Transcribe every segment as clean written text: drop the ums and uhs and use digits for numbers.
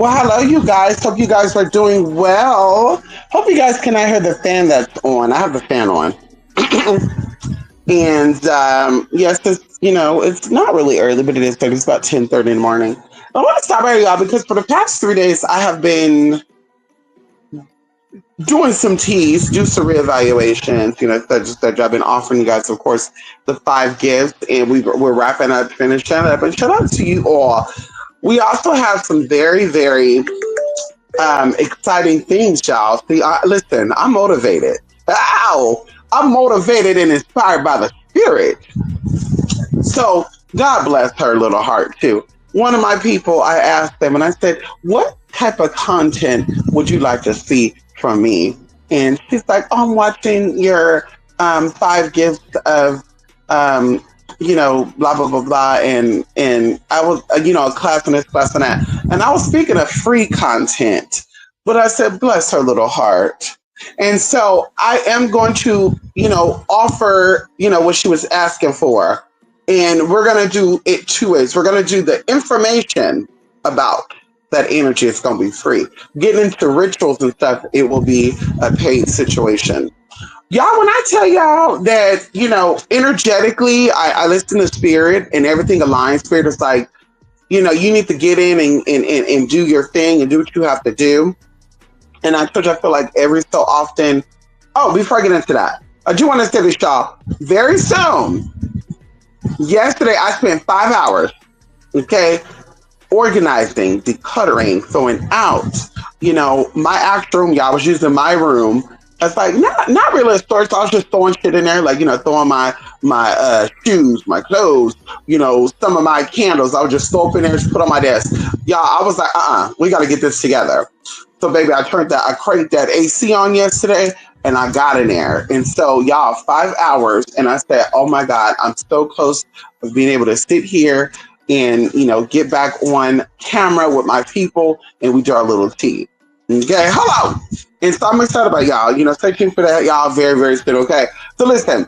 Well, hello, you guys. Hope you guys are doing well. Hope you guys can I hear the fan that's on. I have the fan on. And yes, it's not really early, but it is 30. It's about 10:30 in the morning. I want to stop by y'all because for the past 3 days, I have been doing some teas, do some reevaluations. That I've been offering you guys, of course, the 5 gifts, and we're wrapping up, finishing up. And shout out to you all. We also have some very, very exciting things, y'all. See, listen, I'm motivated. Ow! I'm motivated and inspired by the spirit. So God bless her little heart too. One of my people, I asked them and I said, "What type of content would you like to see from me?" And she's like, "Oh, I'm watching your 5 gifts of blah blah blah blah." And I was a class and this class and that. And I was speaking of free content, but I said, "Bless her little heart." And so I am going to, offer, what she was asking for. And we're going to do it 2 ways. We're going to do the information about that energy. It's going to be free. Getting into rituals and stuff, it will be a paid situation. Y'all, when I tell y'all that, energetically, I listen to spirit and everything aligns. Spirit is like, you need to get in and do your thing and do what you have to do. And I told you, I feel like every so often, oh, before I get into that, I do want to say this, y'all. Very soon, yesterday, I spent 5 hours, okay, organizing, decluttering, throwing out, my actual room. Y'all, I was using my room. It's like not really a storage. So I was just throwing shit in there, like throwing my shoes, my clothes, some of my candles. I would just throw up in there, just put on my desk. Y'all, I was like, we got to get this together. So baby, I cranked that AC on yesterday, and I got in there. And so y'all, 5 hours, and I said, oh my God, I'm so close of being able to sit here and get back on camera with my people, and we do our little tea. Okay, hello. And so I'm excited about y'all. Stay tuned for that, y'all. Very, very soon. Okay. So listen.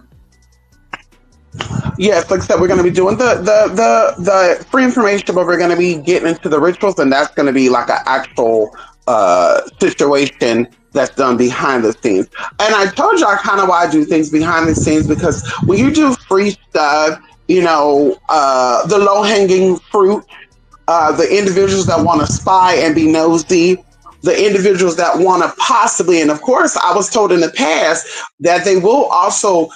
Yes, like I said, we're going to be doing the free information, but we're going to be getting into the rituals, and that's going to be like an actual situation that's done behind the scenes. And I told y'all kind of why I do things behind the scenes, because when you do free stuff, the low hanging fruit, the individuals that want to spy and be nosy, the individuals that want to possibly, and of course, I was told in the past that they will also,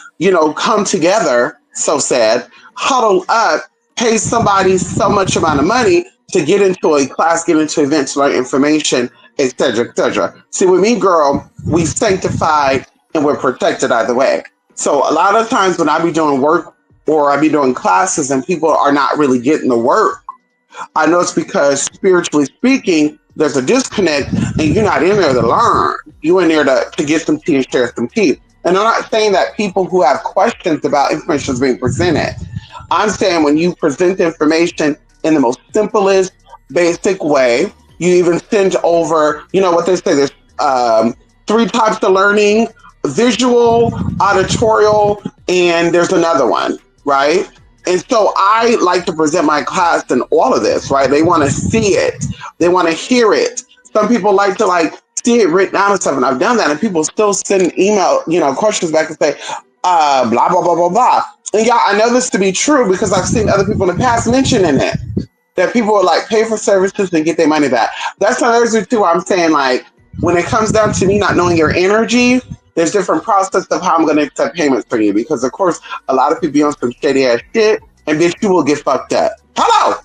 come together, so sad, huddle up, pay somebody so much amount of money to get into a class, get into events, learn information, etc., etc. See, with me, girl, we sanctified and we're protected either way. So a lot of times when I be doing work or I be doing classes and people are not really getting the work, I know it's because spiritually speaking, there's a disconnect and you're not in there to learn. You're in there to get some tea and share some tea. And I'm not saying that people who have questions about information is being presented. I'm saying when you present the information in the most simplest, basic way, you even send over, what they say, there's 3 types of learning: visual, auditorial, and there's another one, right? And so I like to present my class in all of this, right? They want to see it. They want to hear it. Some people like to see it written down and stuff, and I've done that, and people still send email, questions back and say, blah, blah, blah, blah, blah. And y'all, I know this to be true because I've seen other people in the past mentioning it, that people will pay for services and get their money back. That's another reason too why I'm saying when it comes down to me not knowing your energy, there's different process of how I'm going to accept payments from you, because of course a lot of people be on some shady ass shit, and bitch, you will get fucked up. Hello.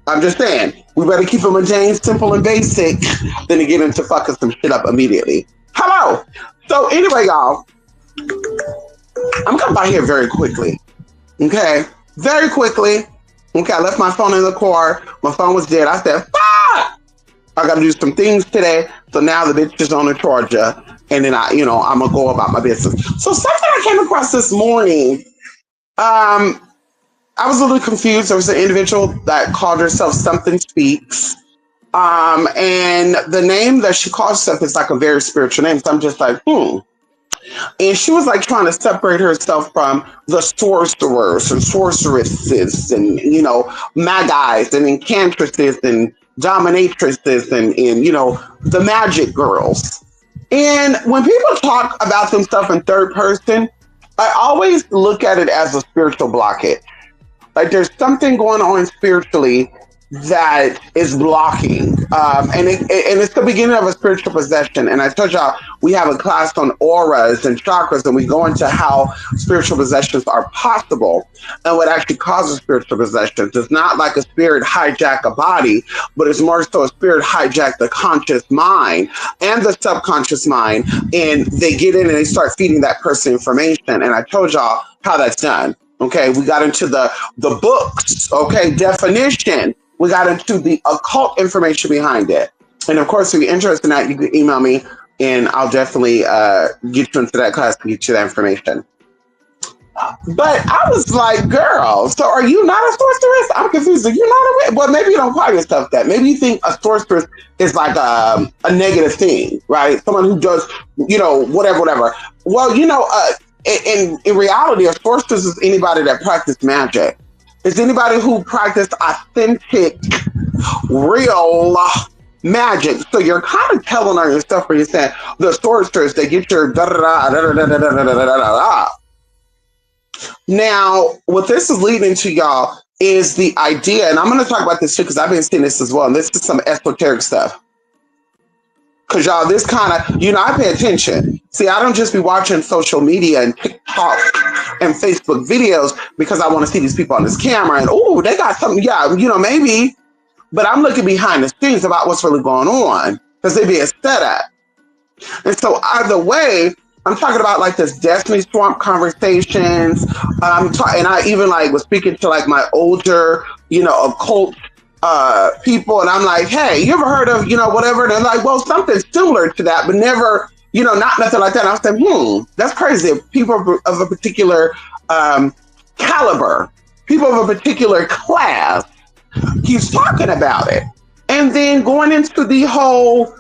I'm just saying, we better keep it mundane, simple, and basic than to get into fucking some shit up immediately. Hello. So anyway, y'all, I'm coming by here very quickly. Okay, very quickly. Okay, I left my phone in the car. My phone was dead. I said, fuck! I got to do some things today. So now the bitch is on the charger. And then I'm going to go about my business. So something I came across this morning, I was a little confused. There was an individual that called herself Something Speaks. And the name that she calls herself is like a very spiritual name. So I'm just like, And she was trying to separate herself from the sorcerers and sorceresses and, magi's and incantresses and dominatrices and the magic girls. And when people talk about themselves in third person, I always look at it as a spiritual blockage. Like there's something going on spiritually that is blocking, and it's the beginning of a spiritual possession. And I told y'all we have a class on auras and chakras, and we go into how spiritual possessions are possible and what actually causes spiritual possessions. It's not like a spirit hijack a body, but it's more so a spirit hijack the conscious mind and the subconscious mind, and they get in and they start feeding that person information. And I told y'all how that's done. Okay, we got into the books, okay, definition. We got into the occult information behind it. And of course, if you're interested in that, you can email me and I'll definitely get you into that class to get you that information. But I was like, girl, so are you not a sorceress? I'm confused. Are you not a witch? Well, maybe you don't call yourself that. Maybe you think a sorceress is like a negative thing, right? Someone who does, whatever. Well, in reality, a sorceress is anybody that practices magic. It's anybody who practices authentic, real magic. So you're kind of telling on yourself where you're saying the sorcerers, they get your da da da da da da da da da da. Now, what this is leading to, y'all, is the idea, and I'm going to talk about this too because I've been seeing this as well, and this is some esoteric stuff. Because y'all, this kind of, I pay attention. See, I don't just be watching social media and TikTok and Facebook videos because I want to see these people on this camera and, oh, they got something, maybe. But I'm looking behind the scenes about what's really going on because they be a setup. And so either way, I'm talking about like this Destiny Swamp conversations. And I even like was speaking to like my older, occult people, and I'm like, hey, you ever heard of whatever? And they're like, well, something similar to that, but never, not nothing like that. And I was saying, that's crazy. People of a particular caliber, people of a particular class, keeps talking about it, and then going into the whole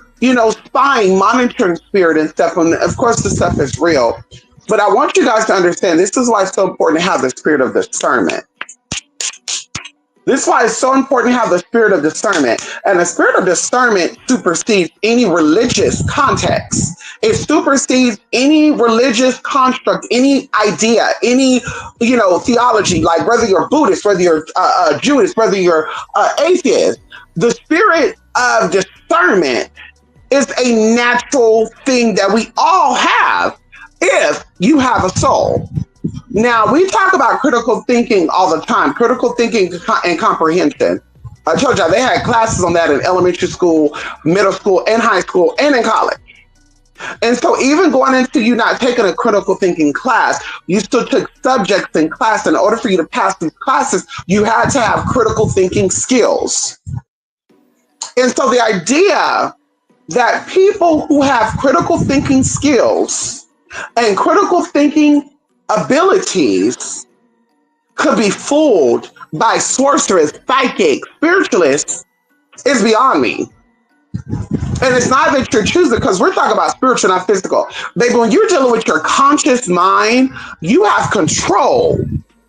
spying, monitoring spirit and stuff. And of course, the stuff is real, but I want you guys to understand this is why it's so important to have the spirit of discernment. This is why it's so important to have the spirit of discernment. And the spirit of discernment supersedes any religious context. It supersedes any religious construct, any idea, any, theology, like whether you're Buddhist, whether you're Jewish, whether you're atheist. The spirit of discernment is a natural thing that we all have if you have a soul. Now, we talk about critical thinking all the time, critical thinking and comprehension. I told y'all they had classes on that in elementary school, middle school, and high school, and in college. And so even going into you not taking a critical thinking class, you still took subjects in class. In order for you to pass these classes, you had to have critical thinking skills. And so the idea that people who have critical thinking skills and critical thinking abilities could be fooled by sorcerers, psychics, spiritualists is beyond me. And it's not that you're choosing, because we're talking about spiritual, not physical. Baby, when you're dealing with your conscious mind, you have control.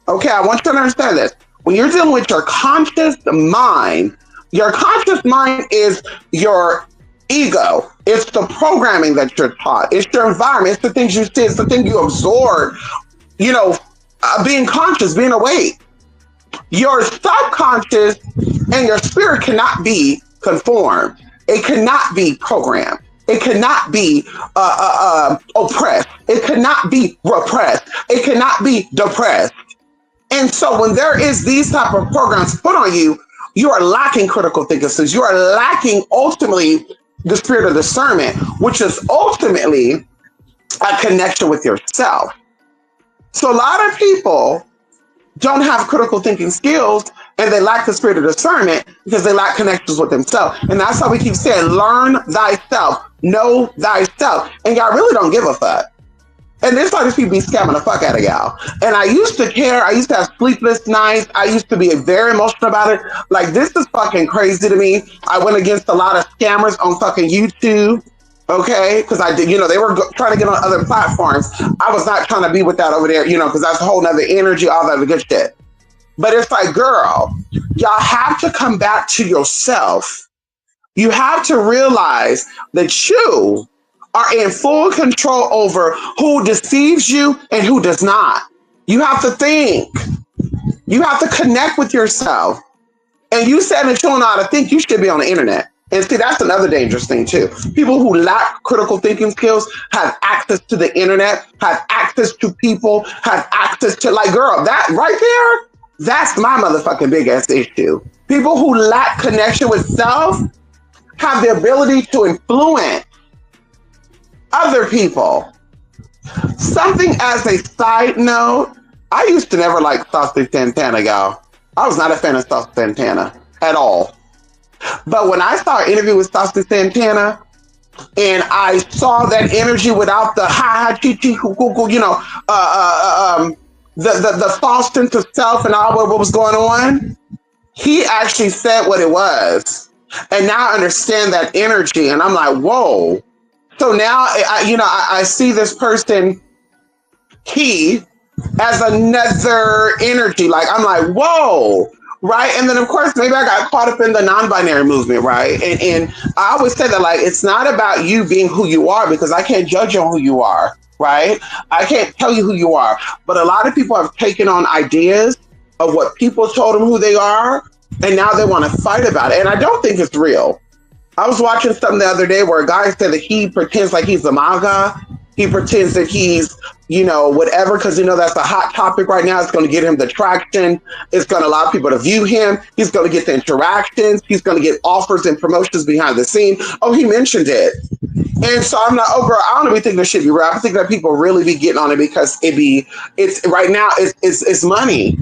Okay, I want you to understand this. When you're dealing with your conscious mind is your ego. It's the programming that you're taught. It's your environment. It's the things you see. It's the thing you absorb. Being conscious, being awake. Your subconscious and your spirit cannot be conformed. It cannot be programmed. It cannot be oppressed. It cannot be repressed. It cannot be depressed. And so when there is these type of programs put on you, you are lacking critical thinking skills. You are lacking ultimately the spirit of discernment, which is ultimately a connection with yourself. So a lot of people don't have critical thinking skills and they lack the spirit of discernment because they lack connections with themselves. And that's how we keep saying, learn thyself, know thyself. And y'all really don't give a fuck. And this like these people be scamming the fuck out of y'all. And I used to care. I used to have sleepless nights. I used to be very emotional about it. Like, this is fucking crazy to me. I went against a lot of scammers on fucking YouTube. Okay, because I did, they were trying to get on other platforms. I was not trying to be with that over there, because that's a whole nother energy, all that other good shit. But it's like, girl, y'all have to come back to yourself You have to realize that you are in full control over who deceives you and who does not. You have to think. You have to connect with yourself. And you said that you don't know how to think, you should be on the internet. And see, that's another dangerous thing too. People who lack critical thinking skills have access to the internet, have access to people, have access to, like, girl, that right there, that's my motherfucking big ass issue. People who lack connection with self have the ability to influence other people. Something as a side note, I used to never like Saucy Santana, y'all. I was not a fan of Saucy Santana at all. But when I saw an interview with Saucy Santana and I saw that energy without the ha ha chi chi you know, the false sense of self and all what was going on, he actually said what it was. And now I understand that energy. And I'm like, whoa. So now, I see this person, he, as another energy. Like, I'm like, whoa. Right. And then, of course, maybe I got caught up in the non-binary movement. Right. And I always say that, like, it's not about you being who you are, because I can't judge you on who you are. Right. I can't tell you who you are. But a lot of people have taken on ideas of what people told them who they are. And now they want to fight about it. And I don't think it's real. I was watching something the other day where a guy said that he pretends like he's a MAGA. He pretends that he's, whatever, because, that's a hot topic right now. It's going to get him the traction. It's going to allow people to view him. He's going to get the interactions. He's going to get offers and promotions behind the scene. Oh, he mentioned it. And so I'm like, oh, girl, I don't even think this should be real. I think that people really be getting on it because it's right now, it's money,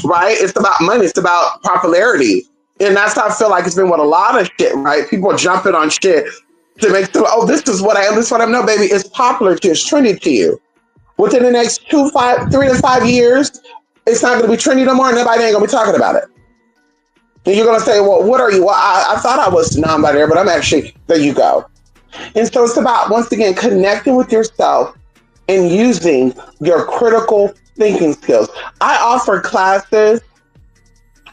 right? It's about money. It's about popularity. And that's how I feel like it's been with a lot of shit, right? People jumping on shit to make them, oh, this is what I am, this is what I'm. No, baby, it's popular to you, it's trendy to you. Within the next 3 to 5 years, it's not going to be trendy no more, and nobody ain't going to be talking about it. And you're going to say, well, what are you? Well, I thought I was non-binary, but I'm actually, there you go. And so it's about, once again, connecting with yourself and using your critical thinking skills. I offer classes.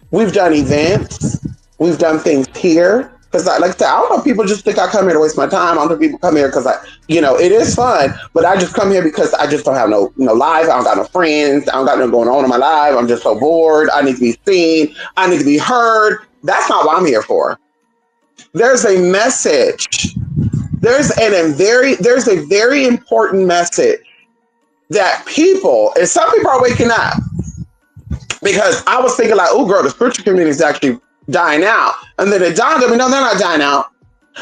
We've done events. We've done things here. Because, like I said, I don't know if people just think I come here to waste my time. I don't know if people come here because it is fun. But I just come here because I just don't have no life. I don't got no friends. I don't got nothing going on in my life. I'm just so bored. I need to be seen. I need to be heard. That's not what I'm here for. There's a message. There's a very important message that people, and some people are waking up. Because I was thinking like, oh, girl, the spiritual community is actually dying out. And then it dawned on me, no, they're not dying out.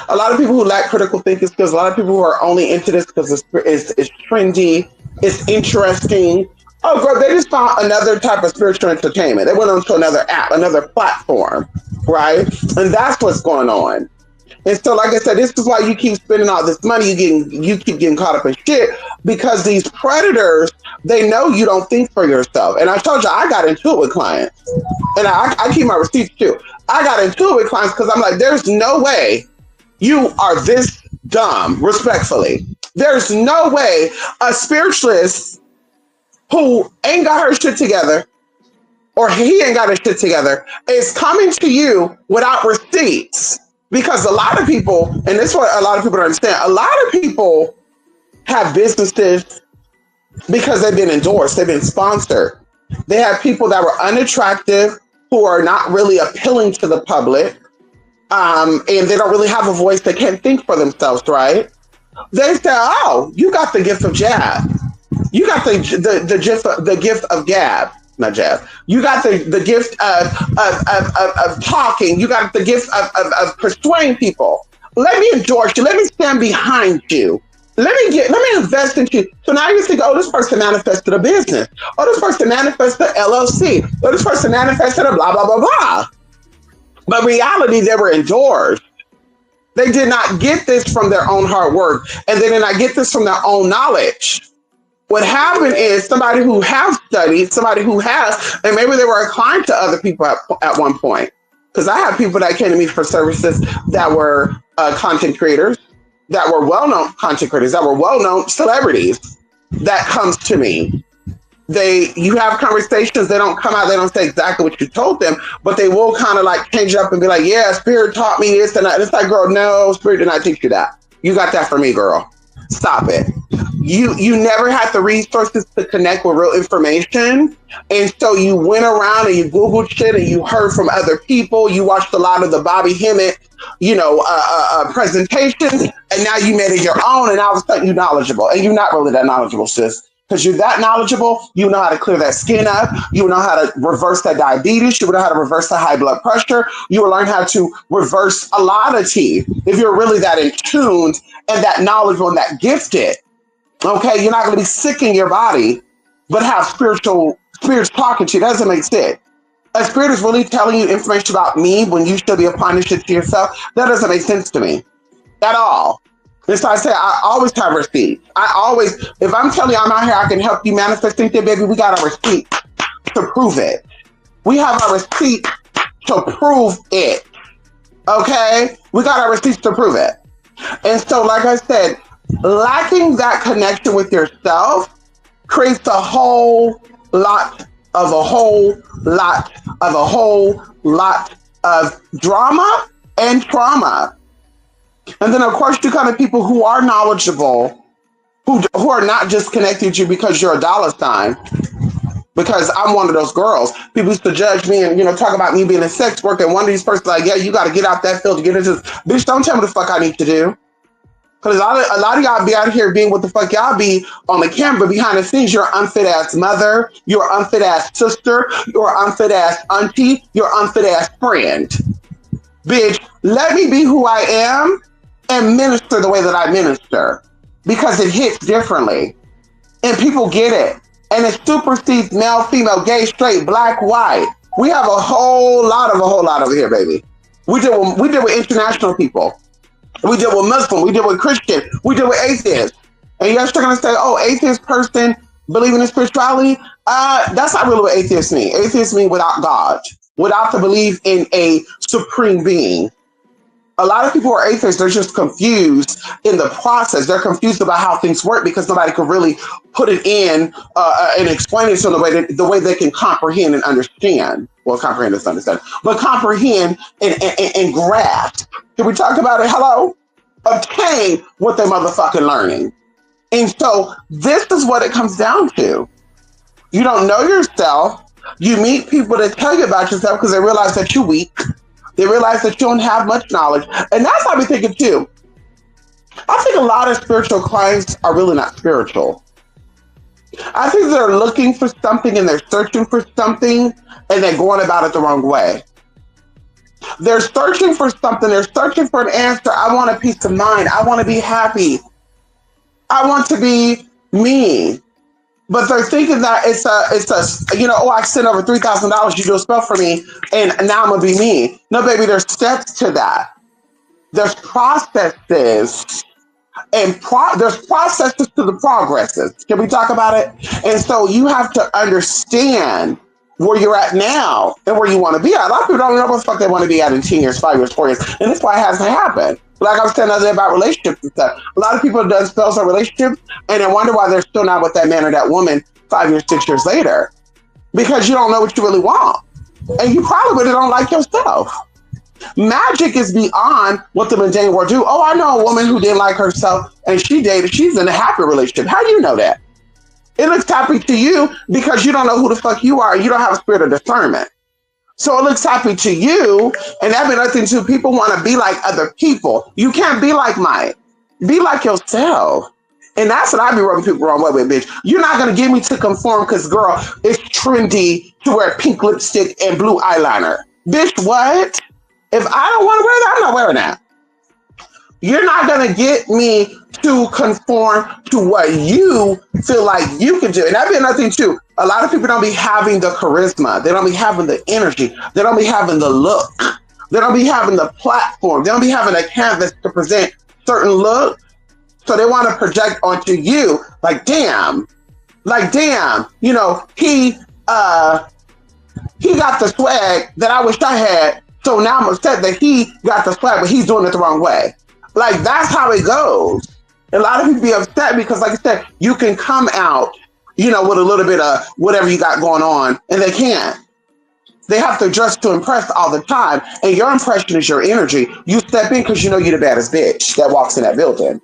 A lot of people who lack critical thinking skills, a lot of people who are only into this because it's trendy, it's interesting. Oh, girl, they just found another type of spiritual entertainment. They went on to another app, another platform, right? And that's what's going on. And so, like I said, this is why you keep spending all this money. You keep getting caught up in shit because these predators, they know you don't think for yourself. And I told you, I got into it with clients, and I keep my receipts too. I got into it with clients because I'm like, there's no way you are this dumb. Respectfully, there's no way a spiritualist who ain't got her shit together, or he ain't got his shit together, is coming to you without receipts. Because a lot of people, and this is what a lot of people don't understand, a lot of people have businesses because they've been endorsed, they've been sponsored. They have people that were unattractive, who are not really appealing to the public, and they don't really have a voice, they can't think for themselves, right? They say, oh, you got the gift of jab. You got the gift of gab. Not jazz. You got the gift of talking. You got the gift of persuading people. Let me endorse you. Let me stand behind you. Let me invest into you. So now you think, oh, this person manifested a business. Oh, this person manifested an LLC. Oh, this person manifested a blah, blah, blah, blah. But reality, they were endorsed. They did not get this from their own hard work, and they did not get this from their own knowledge. What happened is somebody who has studied, somebody who has, and maybe they were a client to other people at one point. Because I have people that came to me for services that were content creators, that were well-known content creators, that were well-known celebrities that comes to me. You have conversations, they don't come out, they don't say exactly what you told them, but they will kind of like change it up and be like, yeah, spirit taught me this and that. It's like, girl, no, spirit did not teach you that. You got that from me, girl. Stop it. You never had the resources to connect with real information, and so you went around and you googled shit and you heard from other people. You watched a lot of the Bobby Hemmett, presentations, and now you made it your own, and all of a sudden you're knowledgeable, and you're not really that knowledgeable, sis. Because you're that knowledgeable, you know how to clear that skin up, you know how to reverse that diabetes, you know how to reverse the high blood pressure, you will learn how to reverse a lot of teeth if you're really that in tune and that knowledgeable and that gifted. Okay, you're not going to be sick in your body, but have spirits talking to you. That doesn't make sense. A spirit is really telling you information about me when you should be applying this shit to yourself. That doesn't make sense to me at all. And so I say, I always have receipts. If I'm telling you I'm out here, I can help you manifest anything, baby, we got a receipt to prove it. We have a receipt to prove it. Okay? We got our receipts to prove it. And so, like I said, lacking that connection with yourself creates a whole lot of drama and trauma. And then, of course, you kind of people who are knowledgeable, who are not just connected to you because you're a dollar sign. Because I'm one of those girls. People used to judge me and, talk about me being a sex worker. And one of these persons like, yeah, you got to get out that field to get into this. Bitch, don't tell me the fuck I need to do. Because a lot of y'all be out here being what the fuck y'all be on the camera. Behind the scenes, you're an unfit ass mother. You're an unfit ass sister. You're an unfit ass auntie. You're an unfit ass friend. Bitch, let me be who I am and minister the way that I minister. Because it hits differently. And people get it. And it supersedes male, female, gay, straight, black, white. We have a whole lot over here, baby. We deal with international people. We deal with Muslim. We deal with Christian. We deal with atheists. And you're still going to say, oh, atheist person believing in spirituality? That's not really what atheists mean. Atheists mean without God, without the belief in a supreme being. A lot of people who are atheists, they're just confused in the process. They're confused about how things work because nobody can really put it in and explain it to them the way they can comprehend and understand. Well, comprehend is understand, but comprehend and grasp. Can we talk about it? Hello? Obtain what they're motherfucking learning. And so this is what it comes down to. You don't know yourself. You meet people that tell you about yourself because they realize that you're weak. They realize that you don't have much knowledge. And that's how we think it too. I think a lot of spiritual clients are really not spiritual. I think they're looking for something and they're searching for something and they're going about it the wrong way. They're searching for something. They're searching for an answer. I want a peace of mind. I want to be happy. I want to be me. But they're thinking that it's I sent over $3,000, you do a spell for me, and now I'm gonna be me. No, baby, there's steps to that. There's processes, and there's processes to the progresses. Can we talk about it? And so you have to understand where you're at now and where you want to be at. A lot of people don't know what the fuck they want to be at in 10 years, 5 years, 4 years, and that's why it hasn't happened. Like I was saying the other day about relationships and stuff. A lot of people have done spells on relationships and they wonder why they're still not with that man or that woman 5 years, 6 years later. Because you don't know what you really want. And you probably really don't like yourself. Magic is beyond what the mundane world do. Oh, I know a woman who didn't like herself and she's in a happy relationship. How do you know that? It looks happy to you because you don't know who the fuck you are and you don't have a spirit of discernment. So it looks happy to you, and that means nothing to people want to be like other people. You can't be like Mike. Be like yourself. And that's what I be rubbing people wrong way with, bitch. You're not going to get me to conform because, girl, it's trendy to wear pink lipstick and blue eyeliner. Bitch, what? If I don't want to wear that, I'm not wearing that. You're not going to get me to conform to what you feel like you can do. And that be another thing, too. A lot of people don't be having the charisma. They don't be having the energy. They don't be having the look. They don't be having the platform. They don't be having a canvas to present certain look. So they want to project onto you like, damn, he got the swag that I wish I had. So now I'm upset that he got the swag, but he's doing it the wrong way. Like, that's how it goes. A lot of people be upset because, like I said, you can come out with a little bit of whatever you got going on, and they can't. They have to dress to impress all the time, and your impression is your energy. You step in because you know you're the baddest bitch that walks in that building.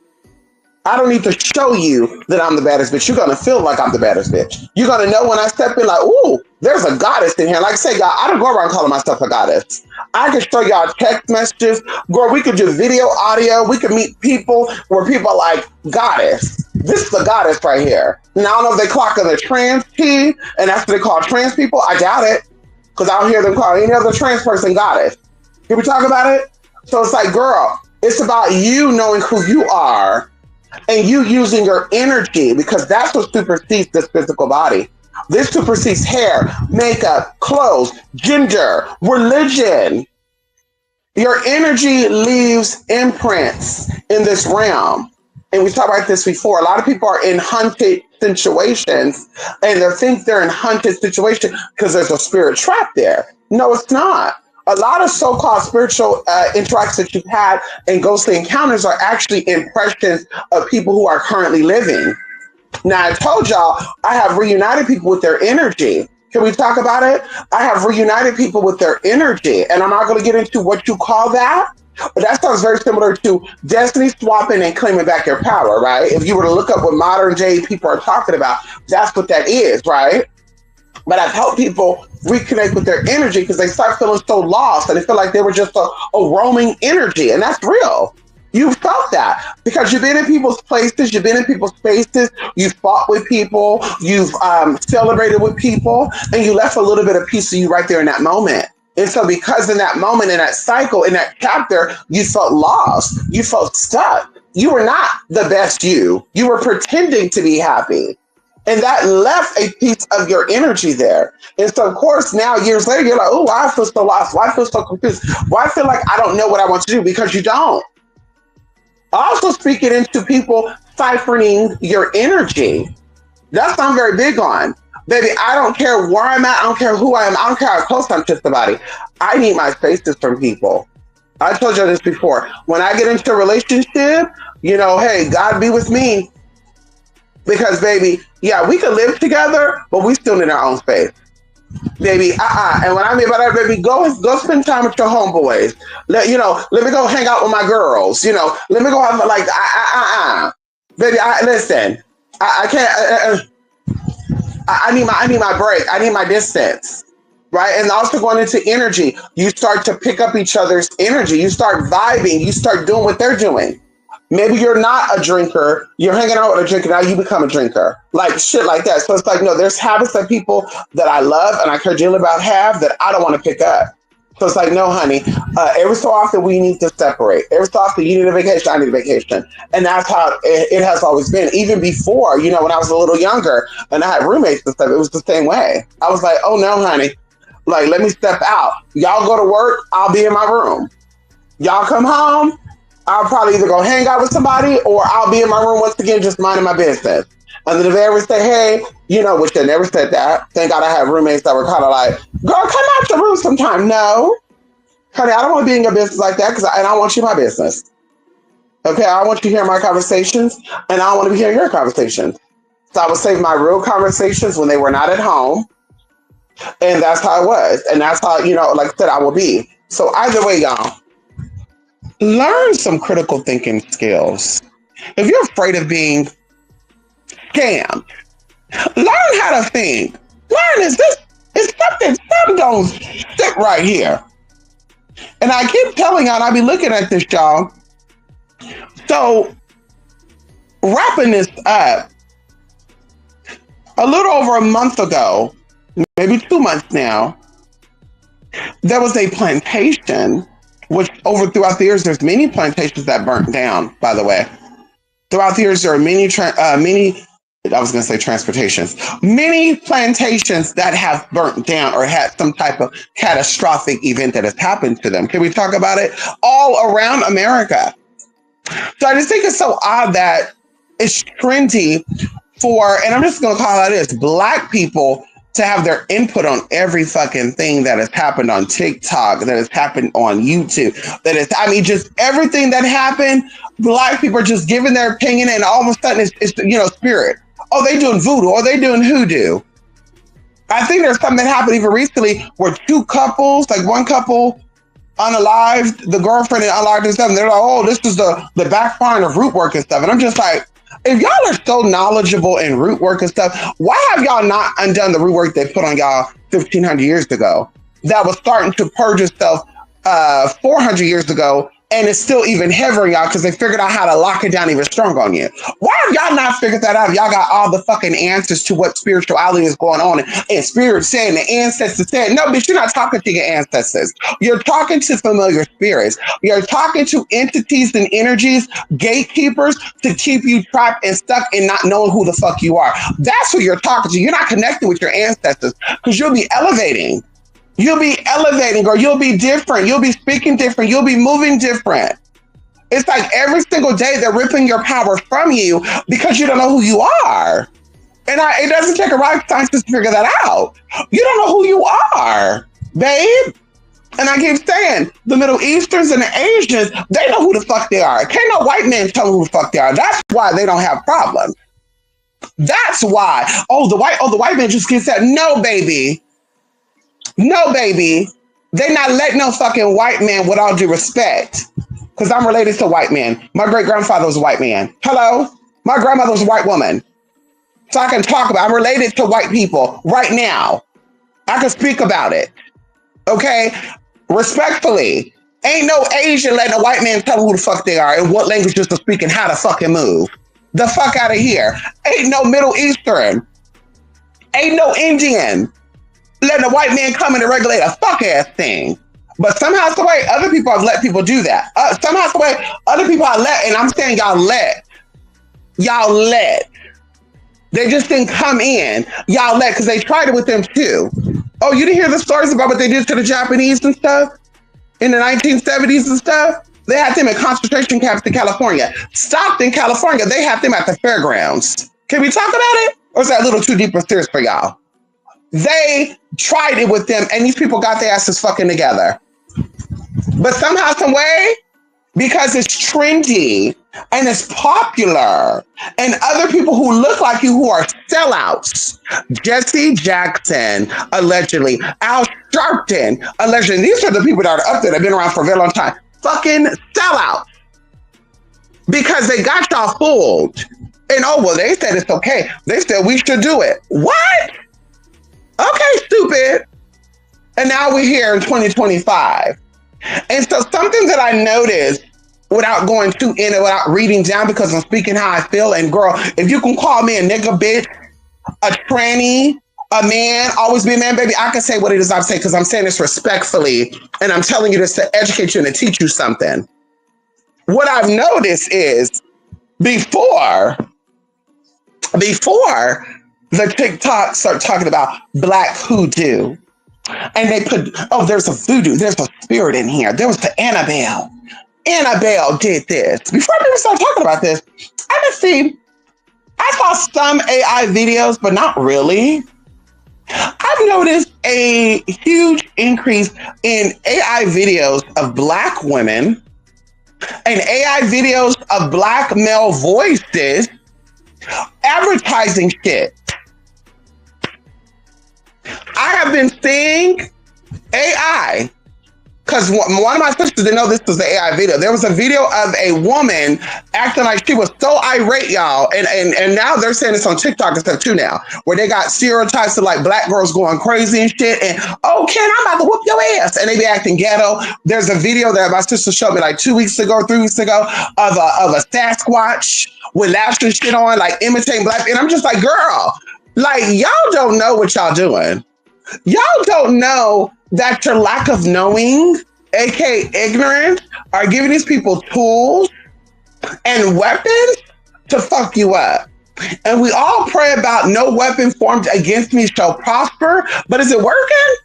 I don't need to show you that I'm the baddest bitch. You're gonna feel like I'm the baddest bitch. You're gonna know when I step in, like, ooh, there's a goddess in here. Like I say, y'all, I don't go around calling myself a goddess. I can show y'all text messages. Girl, we could do video, audio. We could meet people where people are like, goddess. This is the goddess right here. Now, I don't know if they clock in the trans T, and that's what they call trans people. I doubt it, because I don't hear them call any other trans person goddess. Can we talk about it? So it's like, girl, it's about you knowing who you are and you using your energy, because that's what supersedes this physical body. This supersedes hair, makeup, clothes, gender, religion. Your energy leaves imprints in this realm. And we talked about this before. A lot of people are in hunted situations and they think they're in hunted situations because there's a spirit trap there. No, it's not. A lot of so-called spiritual interactions that you've had and ghostly encounters are actually impressions of people who are currently living. Now, I told y'all I have reunited people with their energy. Can we talk about it? I have reunited people with their energy, and I'm not going to get into what you call that, but that sounds very similar to destiny swapping and claiming back your power, right? If you were to look up what modern day people are talking about, that's what that is, right? But I've helped people reconnect with their energy because they start feeling so lost and they feel like they were just a roaming energy. And that's real. You felt that because you've been in people's places, you've been in people's spaces, you've fought with people, you've celebrated with people, and you left a little bit of piece of you right there in that moment. And so because in that moment, in that cycle, in that chapter, you felt lost, you felt stuck. You were not the best you. You were pretending to be happy. And that left a piece of your energy there. And so, of course, now years later, you're like, oh, why I feel so lost? Why I feel so confused? Why I feel like I don't know what I want to do? Because you don't. Also speaking into people ciphering your energy. That's what I'm very big on. Baby, I don't care where I'm at. I don't care who I am. I don't care how close I'm to somebody. I need my spaces from people. I told you this before. When I get into a relationship, hey, God be with me. Because, baby, yeah, we could live together, but we still need our own space. Baby, And when I mean by that, baby, go spend time with your homeboys. Let me go hang out with my girls. Let me go have Baby, listen. I can't. I need my break. I need my distance. Right. And also going into energy, you start to pick up each other's energy. You start vibing. You start doing what they're doing. Maybe you're not a drinker. You're hanging out with a drinker. Now you become a drinker. Like shit like that. So it's like, no, there's habits that people that I love and I care dearly about have that I don't want to pick up. So it's like, no, honey, every so often we need to separate. Every so often you need a vacation, I need a vacation. And that's how it has always been. Even before, when I was a little younger and I had roommates and stuff, it was the same way. I was like, oh no, honey, like, let me step out. Y'all go to work, I'll be in my room. Y'all come home, I'll probably either go hang out with somebody or I'll be in my room once again, just minding my business. And then if they ever say, hey, which they never said that. Thank God I had roommates that were kind of like, girl, come out your room sometime. No, honey, I don't want to be in your business like that and I want you in my business. Okay, I want you to hear my conversations and I want to be hearing your conversations. So I would save my real conversations when they were not at home. And that's how it was. And that's how, like I said, I will be. So either way, y'all, learn some critical thinking skills. If you're afraid of being scammed, learn how to think. Learn is something don't sit right here. And I keep telling y'all, and I be looking at this, y'all. So wrapping this up, a little over a month ago, maybe 2 months now, there was a plantation, which throughout the years, there's many plantations that burnt down, by the way. Throughout the years, there are many transportations, many plantations that have burnt down or had some type of catastrophic event that has happened to them. Can we talk about it? All around America. So I just think it's so odd that it's trendy and I'm just going to call it this, Black people to have their input on every fucking thing that has happened on TikTok, that has happened on YouTube, just everything that happened, Black people are just giving their opinion and all of a sudden it's spirit. oh, they doing voodoo, or they doing hoodoo. I think there's something that happened even recently where two couples, like one couple unalived the girlfriend and unalived herself, and they're like, oh, this is the backfiring of root work and stuff. And I'm just like, if y'all are so knowledgeable in root work and stuff, why have y'all not undone the root work they put on y'all 1,500 years ago that was starting to purge itself 400 years ago, and it's still even heavier y'all because they figured out how to lock it down even stronger on you? Why have y'all not figured that out? Y'all got all the fucking answers to what spirituality is going on, and spirit saying, the ancestors said, no, but you're not talking to your ancestors. You're talking to familiar spirits. You're talking to entities and energies, gatekeepers, to keep you trapped and stuck and not knowing who the fuck you are. That's who you're talking to. You're not connecting with your ancestors because you'll be elevating. You'll be elevating, or you'll be different. You'll be speaking different. You'll be moving different. It's like every single day they're ripping your power from you because you don't know who you are. And it doesn't take a rocket scientist to figure that out. You don't know who you are, babe. And I keep saying, the Middle Easterns and the Asians, they know who the fuck they are. Can't no white man tell them who the fuck they are. That's why they don't have problems. That's why. The white man just gets that. No, baby. No, baby. They not letting no fucking white man, with all due respect, because I'm related to white men. My great-grandfather was a white man. Hello? My grandmother was a white woman. So I can talk about it. I'm related to white people right now. I can speak about it. Okay? Respectfully. Ain't no Asian letting a white man tell them who the fuck they are and what languages to speak and how to fucking move. The fuck out of here. Ain't no Middle Eastern. Ain't no Indian letting a white man come in and regulate a fuck ass thing. But somehow, some way, other people have let people do that. Somehow, some way, other people have let, and I'm saying y'all let. They just didn't come in. Y'all let, because they tried it with them too. Oh, you didn't hear the stories about what they did to the Japanese and stuff in the 1970s and stuff? They had them in concentration camps in California. Stockton, California, they had them at the fairgrounds. Can we talk about it? Or is that a little too deep of serious for y'all? They tried it with them, and these people got their asses fucking together. But somehow, some way, because it's trendy and it's popular, and other people who look like you who are sellouts, Jesse Jackson, allegedly, Al Sharpton, allegedly, these are the people that are up there that have been around for a very long time, fucking sellouts, because they got y'all fooled. And they said it's okay. They said we should do it. What? Okay, stupid. And now we're here in 2025. And so something that I noticed without going too in and without reading down, because I'm speaking how I feel, and girl, if you can call me a nigga, bitch, a tranny, a man, always be a man, baby, I can say what it is I'm saying, because I'm saying this respectfully, and I'm telling you this to educate you and to teach you something. What I've noticed is before the TikTok start talking about black hoodoo, and they put, there's a voodoo, there's a spirit in here. There was the Annabelle. Annabelle did this. Before people start talking about this, I saw some AI videos, but not really. I've noticed a huge increase in AI videos of black women and AI videos of black male voices advertising shit. I have been seeing AI, because one of my sisters didn't know this was the AI video. There was a video of a woman acting like she was so irate, y'all. And now they're saying it's on TikTok and stuff too now, where they got stereotypes of like black girls going crazy and shit. And, Ken, I'm about to whoop your ass. And they be acting ghetto. There's a video that my sister showed me like 3 weeks ago, of a Sasquatch with lashes shit on, like imitating black. And I'm just like, girl, like, y'all don't know what y'all doing. Y'all don't know that your lack of knowing, aka ignorance, are giving these people tools and weapons to fuck you up. And we all pray about no weapon formed against me shall prosper, but is it working?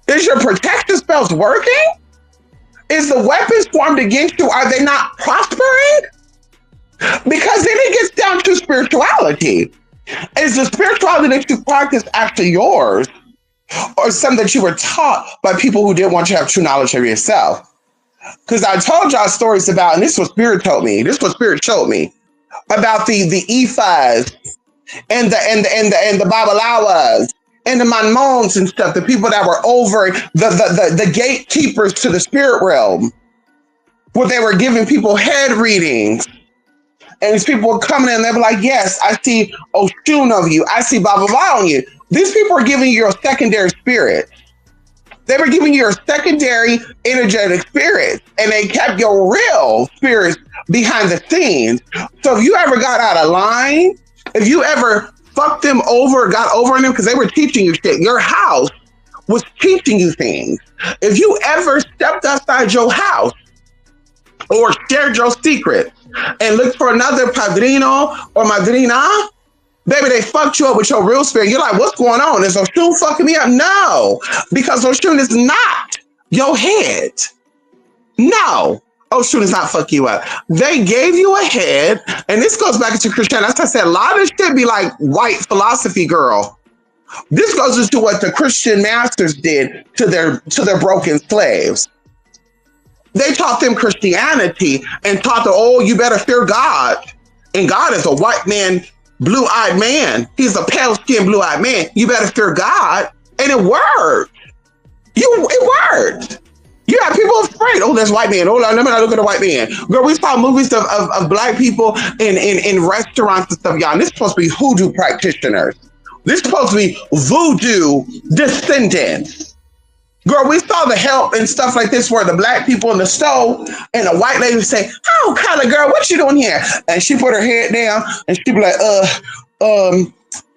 Is your protection spells working? Is the weapons formed against you, are they not prospering? Because then it gets down to spirituality. Is the spirituality that you practice actually yours, or something that you were taught by people who didn't want you to have true knowledge of yourself? Because I told y'all stories about, and this is what Spirit told me. This is what Spirit showed me. about the Ephas and the Babalawas and the Manmons and stuff, the people that were over the gatekeepers to the spirit realm, where they were giving people head readings. And these people were coming in and they were like, yes, I see Oshun of you. I see blah, blah, blah on you. These people are giving you your secondary spirit. They were giving you your secondary energetic spirits, and they kept your real spirits behind the scenes. So if you ever got out of line, if you ever fucked them over, got over on them because they were teaching you shit, your house was teaching you things. If you ever stepped outside your house or shared your secrets and looked for another padrino or madrina, baby, they fucked you up with your real spirit. You're like, what's going on? Is Oshun fucking me up? No, because Oshun is not your head. No, Oshun is not fucking you up. They gave you a head, and this goes back into Christianity. As I said, a lot of shit be like white philosophy, girl. This goes into what the Christian masters did to their broken slaves. They taught them Christianity and taught them, oh, you better fear God. And God is a white man, blue-eyed man. He's a pale-skinned, blue-eyed man. You better fear God. And it worked. It worked. You have people afraid. Oh, there's white man. Oh, let me not look at a white man. Girl, we saw movies of black people in restaurants and stuff, y'all. And this is supposed to be hoodoo practitioners. This is supposed to be voodoo descendants. Girl, we saw the help and stuff like this where the black people in the stove and the white lady would say, oh, color girl, what you doing here? And she put her head down and she'd be like,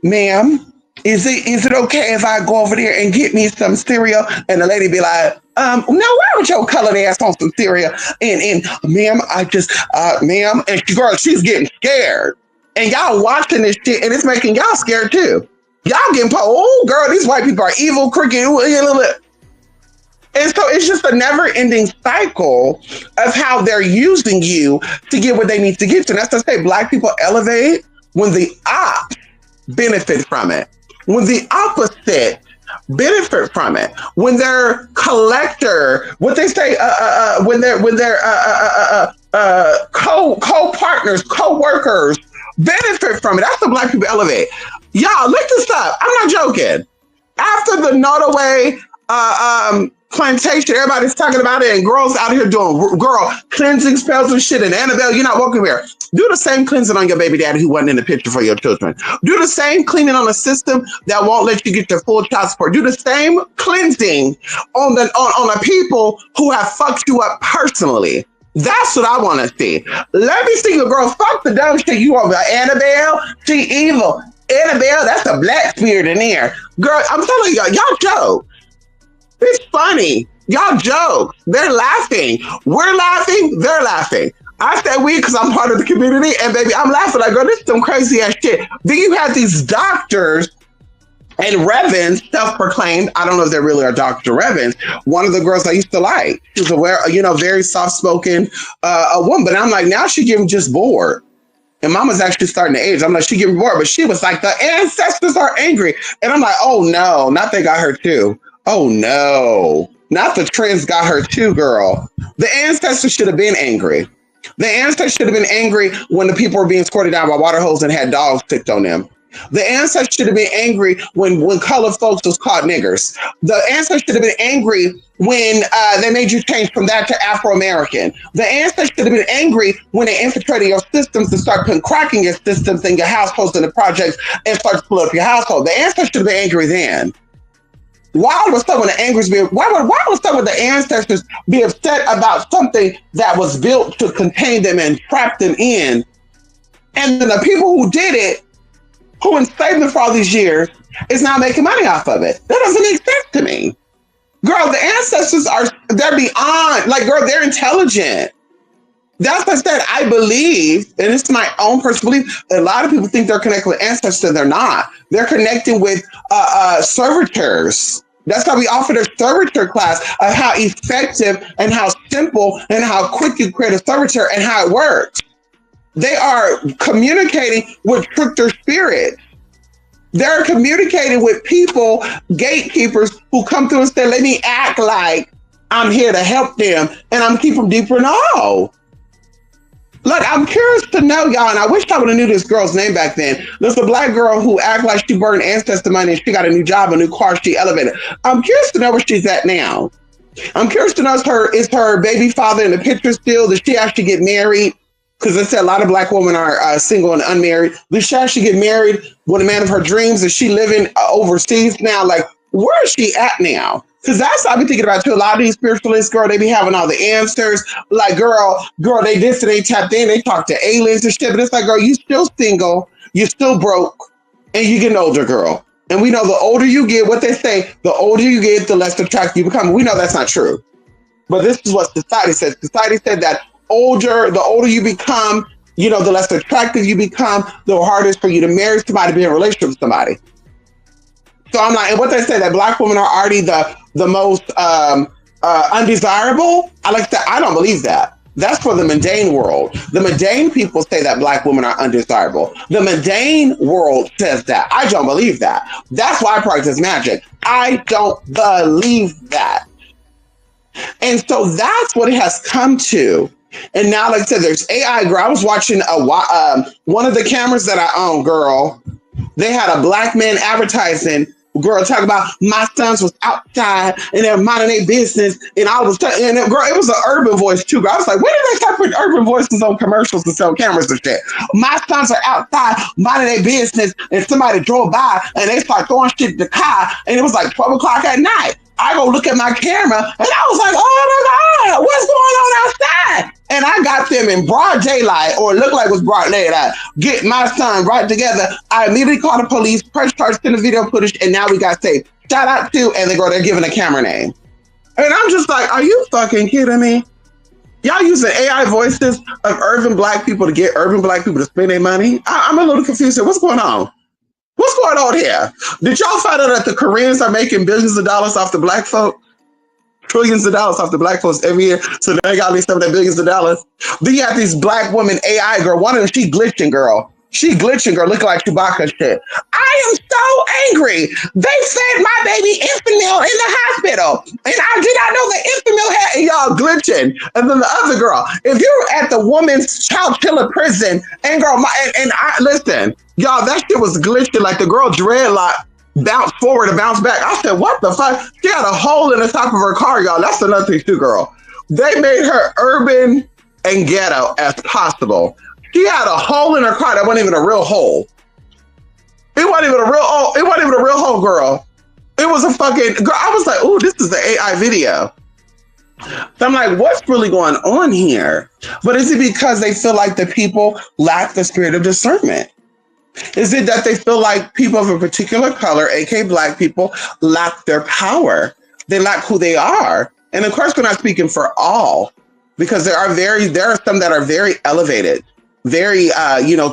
ma'am, is it okay if I go over there and get me some cereal? And the lady be like, no, why would your colored ass on some cereal? And ma'am, ma'am, and she's getting scared. And y'all watching this shit and it's making y'all scared too. Y'all getting, oh girl, these white people are evil, crooked. And so it's just a never-ending cycle of how they're using you to get what they need to get to. And that's to say, black people elevate when the ops benefit from it. When the opposite benefit from it. When their collector, what they say, when they're co-partners, co-workers benefit from it. That's the black people elevate. Y'all, look this up. I'm not joking. After the Nottoway plantation, everybody's talking about it, and girls out here doing cleansing spells and shit. And Annabelle, you're not welcome here. Do the same cleansing on your baby daddy who wasn't in the picture for your children. Do the same cleaning on a system that won't let you get your full child support. Do the same cleansing on the people who have fucked you up personally. That's what I want to see. Let me see your girl fuck the dumb shit you over. Annabelle, she evil. Annabelle, that's a black spirit in there. Girl, I'm telling y'all joke. It's funny. Y'all joke. They're laughing. We're laughing. They're laughing. I say we because I'm part of the community, and baby, I'm laughing. I go, this is some crazy ass shit. Then you have these doctors and revens, self-proclaimed. I don't know if they really are Dr. Revens. One of the girls I used to like. She was a very soft-spoken a woman. But I'm like, now she getting just bored. And mama's actually starting to age. I'm like, she getting bored. But she was like, the ancestors are angry. And I'm like, oh no, not they got her too. Oh no, not the trends got her too, girl. The ancestors should have been angry. The ancestors should have been angry when the people were being escorted down by water holes and had dogs picked on them. The ancestors should have been angry when colored folks was called niggers. The ancestors should have been angry when they made you change from that to Afro-American. The ancestors should have been angry when they infiltrated your systems and started putting crack in your systems and your households and the projects and started to pull up your household. The ancestors should have been angry then. Why would some of the ancestors be upset about something that was built to contain them and trap them in? And then the people who did it, who enslaved them for all these years, is now making money off of it. That doesn't make sense to me. Girl, the ancestors they're beyond, like, girl, they're intelligent. That's what I said. I believe, and it's my own personal belief, a lot of people think they're connected with ancestors. They're not. They're connecting with servitors. That's why we offer the servitor class of how effective and how simple and how quick you create a servitor and how it works. They are communicating with trickster spirits. They're communicating with people, gatekeepers, who come through and say, let me act like I'm here to help them and I'm keep them deeper in all. Look, I'm curious to know, y'all, and I wish I would have knew this girl's name back then. There's a black girl who act like she burned ancestor money and she got a new job, a new car, she elevated. I'm curious to know where she's at now. I'm curious to know is her baby father in the picture still? Does she actually get married? Because they said a lot of black women are single and unmarried. Does she actually get married with a man of her dreams? Is she living overseas now? Like, where is she at now? Because that's what I've been thinking about too. A lot of these spiritualists, girl, they be having all the answers. Like, girl, they this and they tapped in, they talk to aliens and shit. But it's like, girl, you still single, you still broke, and you getting older, girl. And we know the older you get, what they say, the older you get, the less attractive you become. We know that's not true. But this is what society says. Society said that the older you become, the less attractive you become, the harder it is for you to marry somebody, be in a relationship with somebody. So I'm like, and what they say that black women are already the most undesirable. I like that. I don't believe that. That's for the mundane world. The mundane people say that black women are undesirable. The mundane world says that. I don't believe that. That's why I practice magic. I don't believe that. And so that's what it has come to. And now, like I said, there's AI. Girl, I was watching one of the cameras that I own, girl. They had a black man advertising. Girl, talk about my sons was outside and they're minding their business, and I was and girl, it was an urban voice too. Girl. I was like, when did they start putting urban voices on commercials to sell cameras and shit? My sons are outside minding their business, and somebody drove by and they start throwing shit in the car, and it was like 12 o'clock at night. I go look at my camera and I was like, oh my God, what's going on outside? And I got them in broad daylight, or it looked like it was broad daylight. Get my son right together. I immediately called the police, press charge, send the video footage, and now we got saved. Shout out to, and they're giving a camera name. And I'm just like, are you fucking kidding me? Y'all using AI voices of urban black people to get urban black people to spend their money? I'm a little confused here. What's going on? What's going on here? Did y'all find out that the Koreans are making billions of dollars off the black folk? Trillions of dollars off the black folks every year. So they got these stuff that billions of dollars. Then you have these black women AI girl. One of them, she glitching girl. She glitching girl, looking like Chewbacca shit. I am so angry. They fed my baby infant meal in the hospital, and I did not know the infant meal had, and y'all glitching. And then the other girl, if you're at the woman's child killer prison, and girl, listen, y'all, that shit was glitching. Like the girl dreadlock bounce forward and bounce back. I said, what the fuck? She had a hole in the top of her car, y'all. That's another thing too, girl. They made her urban and ghetto as possible. She had a hole in her car that wasn't even a real hole. It wasn't even a real hole. It wasn't even a real hole, girl. It was a fucking girl. I was like, ooh, this is the AI video. So I'm like, what's really going on here? But is it because they feel like the people lack the spirit of discernment? Is it that they feel like people of a particular color, aka black people, lack their power? They lack who they are. And of course, we're not speaking for all, because there are some that are very elevated, very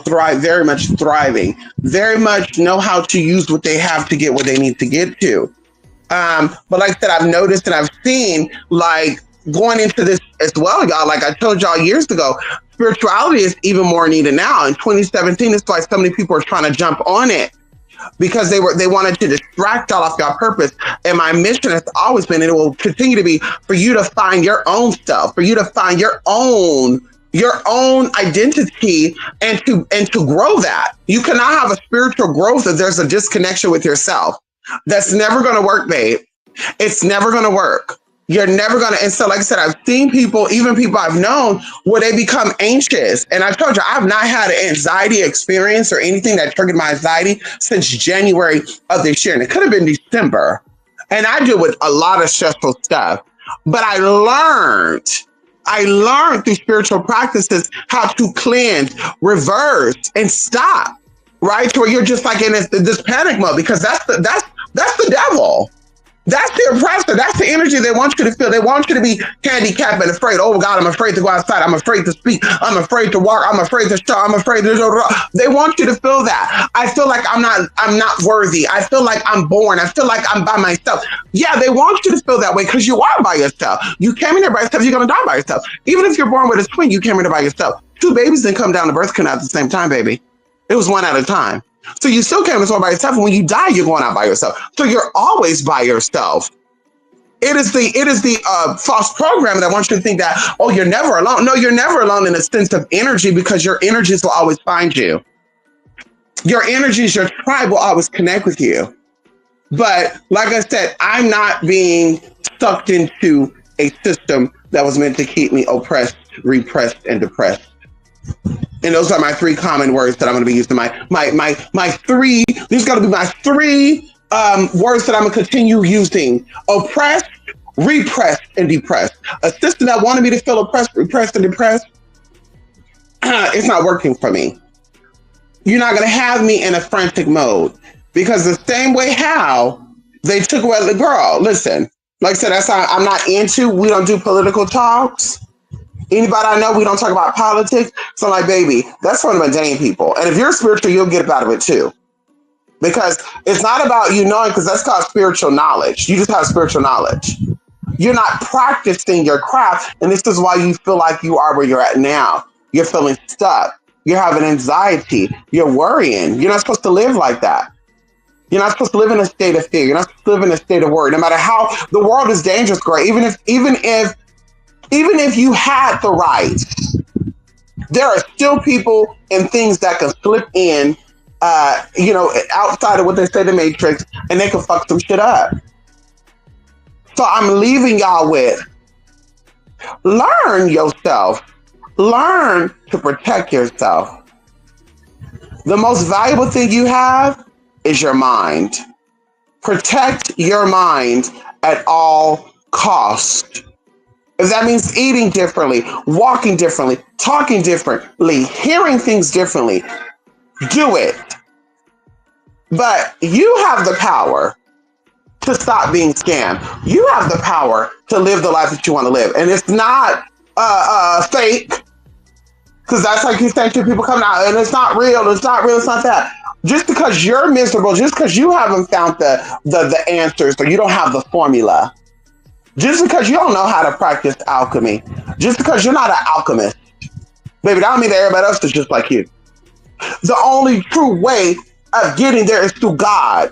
thrive, very much thriving, very much know how to use what they have to get where they need to get to. But like I said, I've noticed and I've seen, like, going into this as well, y'all, like I told y'all years ago, spirituality is even more needed now. In 2017, that's why so many people are trying to jump on it, because they wanted to distract y'all off y'all purpose. And my mission has always been, and it will continue to be, for you to find your own self, for you to find your own identity, and to grow that. You cannot have a spiritual growth if there's a disconnection with yourself. That's never going to work, babe. It's never going to work. You're never going to. And so, like I said, I've seen people, even people I've known, where they become anxious. And I told you, I've not had an anxiety experience or anything that triggered my anxiety since January of this year. And it could have been December. And I deal with a lot of stressful stuff. But I learned through spiritual practices how to cleanse, reverse, and stop. Right? To where you're just like in this panic mode, because that's the devil. That's the oppressor. That's the energy they want you to feel. They want you to be handicapped and afraid. Oh God, I'm afraid to go outside. I'm afraid to speak. I'm afraid to walk. I'm afraid to show. I'm afraid to. They want you to feel that. I feel like I'm not worthy. I feel like I'm born. I feel like I'm by myself. Yeah, they want you to feel that way because you are by yourself. You came in here by yourself. You're gonna die by yourself. Even if you're born with a twin, you came in here by yourself. Two babies didn't come down the birth canal at the same time, baby. It was one at a time. So you still came in this world by yourself. And when you die, you're going out by yourself. So you're always by yourself. It is the false program that wants you to think that, oh, you're never alone. No, you're never alone in a sense of energy, because your energies will always find you. Your energies, your tribe will always connect with you. But like I said, I'm not being sucked into a system that was meant to keep me oppressed, repressed, and depressed. And those are my three common words that I'm going to be using. My three. These got to be my three words that I'm going to continue using: oppressed, repressed, and depressed. A system that wanted me to feel oppressed, repressed, and depressed, it's not working for me. You're not going to have me in a frantic mode, because the same way how they took away the girl. Listen, like I said, that's how I'm not into. We don't do political talks. Anybody I know, we don't talk about politics. So I'm like, baby, that's for the mundane people. And if you're spiritual, you'll get out of it too. Because it's not about you knowing, because that's called spiritual knowledge. You just have spiritual knowledge. You're not practicing your craft. And this is why you feel like you are where you're at now. You're feeling stuck. You're having anxiety. You're worrying. You're not supposed to live like that. You're not supposed to live in a state of fear. You're not supposed to live in a state of worry. No matter how the world is dangerous, girl. Even if you had the rights, there are still people and things that can slip in, outside of what they say the Matrix, and they can fuck some shit up. So I'm leaving y'all with, learn yourself. Learn to protect yourself. The most valuable thing you have is your mind. Protect your mind at all costs. If that means eating differently, walking differently, talking differently, hearing things differently, do it. But you have the power to stop being scammed. You have the power to live the life that you want to live. And it's not fake, because that's like you saying to people coming out, and it's not real, it's not real, it's not that. Just because you're miserable, just because you haven't found the answers, or you don't have the formula, just because you don't know how to practice alchemy, just because you're not an alchemist, baby, that don't mean that everybody else is just like you. The only true way of getting there is through God.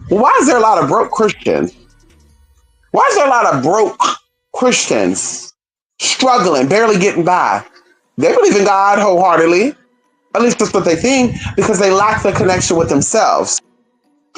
Why is there a lot of broke Christians? Why is there a lot of broke Christians struggling, barely getting by? They believe in God wholeheartedly. At least that's what they think, because they lack the connection with themselves.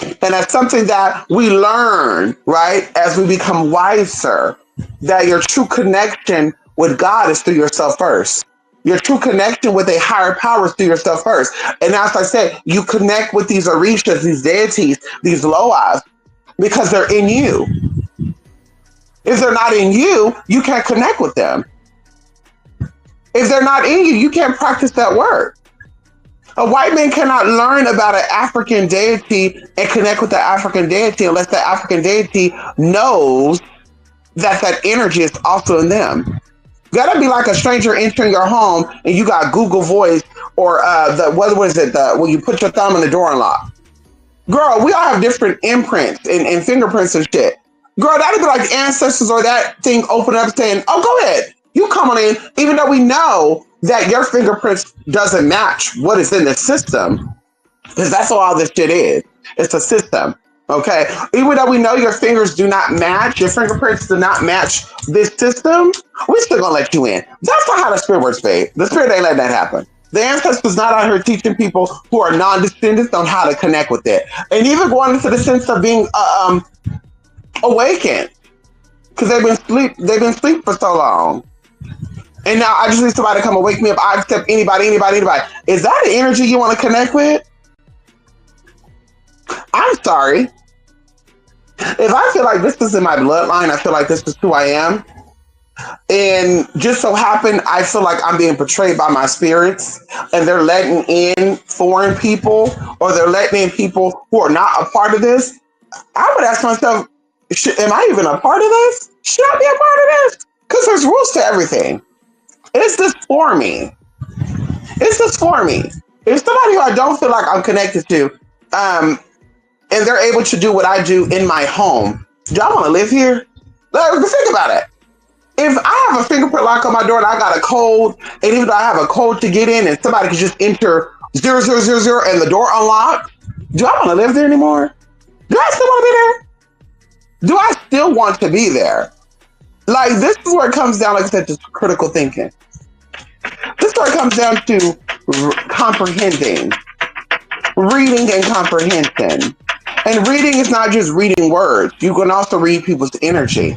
And that's something that we learn, right, as we become wiser, that your true connection with God is through yourself first. Your true connection with a higher power is through yourself first. And as I said, you connect with these orishas, these deities, these loas, because they're in you. If they're not in you, you can't connect with them. If they're not in you, you can't practice that work. A white man cannot learn about an African deity and connect with the African deity unless the African deity knows that that energy is also in them. That'd be like a stranger entering your home and you got Google Voice, or when you put your thumb on the door unlock. Girl, we all have different imprints and fingerprints and shit. Girl, that'd be like ancestors or that thing open up saying, oh, go ahead. You come on in, even though we know that your fingerprints doesn't match what is in the system, because that's all this shit is. It's a system, okay? Even though we know your fingers do not match, your fingerprints do not match this system, we're still gonna let you in. That's not how the spirit works, babe. The spirit ain't letting that happen. The ancestors not out here teaching people who are non-descendants on how to connect with it. And even going into the sense of being awakened, because they've been asleep for so long. And now I just need somebody to come and wake me up. I accept anybody. Is that an energy you want to connect with? I'm sorry. If I feel like this is in my bloodline, I feel like this is who I am. And just so happen, I feel like I'm being portrayed by my spirits, and they're letting in foreign people, or they're letting in people who are not a part of this. I would ask myself, am I even a part of this? Should I be a part of this? Because there's rules to everything. Is this for me? Is this for me? If somebody who I don't feel like I'm connected to, and they're able to do what I do in my home, do I want to live here? Think about it. If I have a fingerprint lock on my door and I got a code, and even though I have a code to get in and somebody can just enter 0000 and the door unlocks, do I want to live there anymore? Do I still want to be there? Do I still want to be there. Like, this is where it comes down, like I said, to critical thinking. This is where it comes down to comprehending, reading and comprehension. And reading is not just reading words. You can also read people's energy.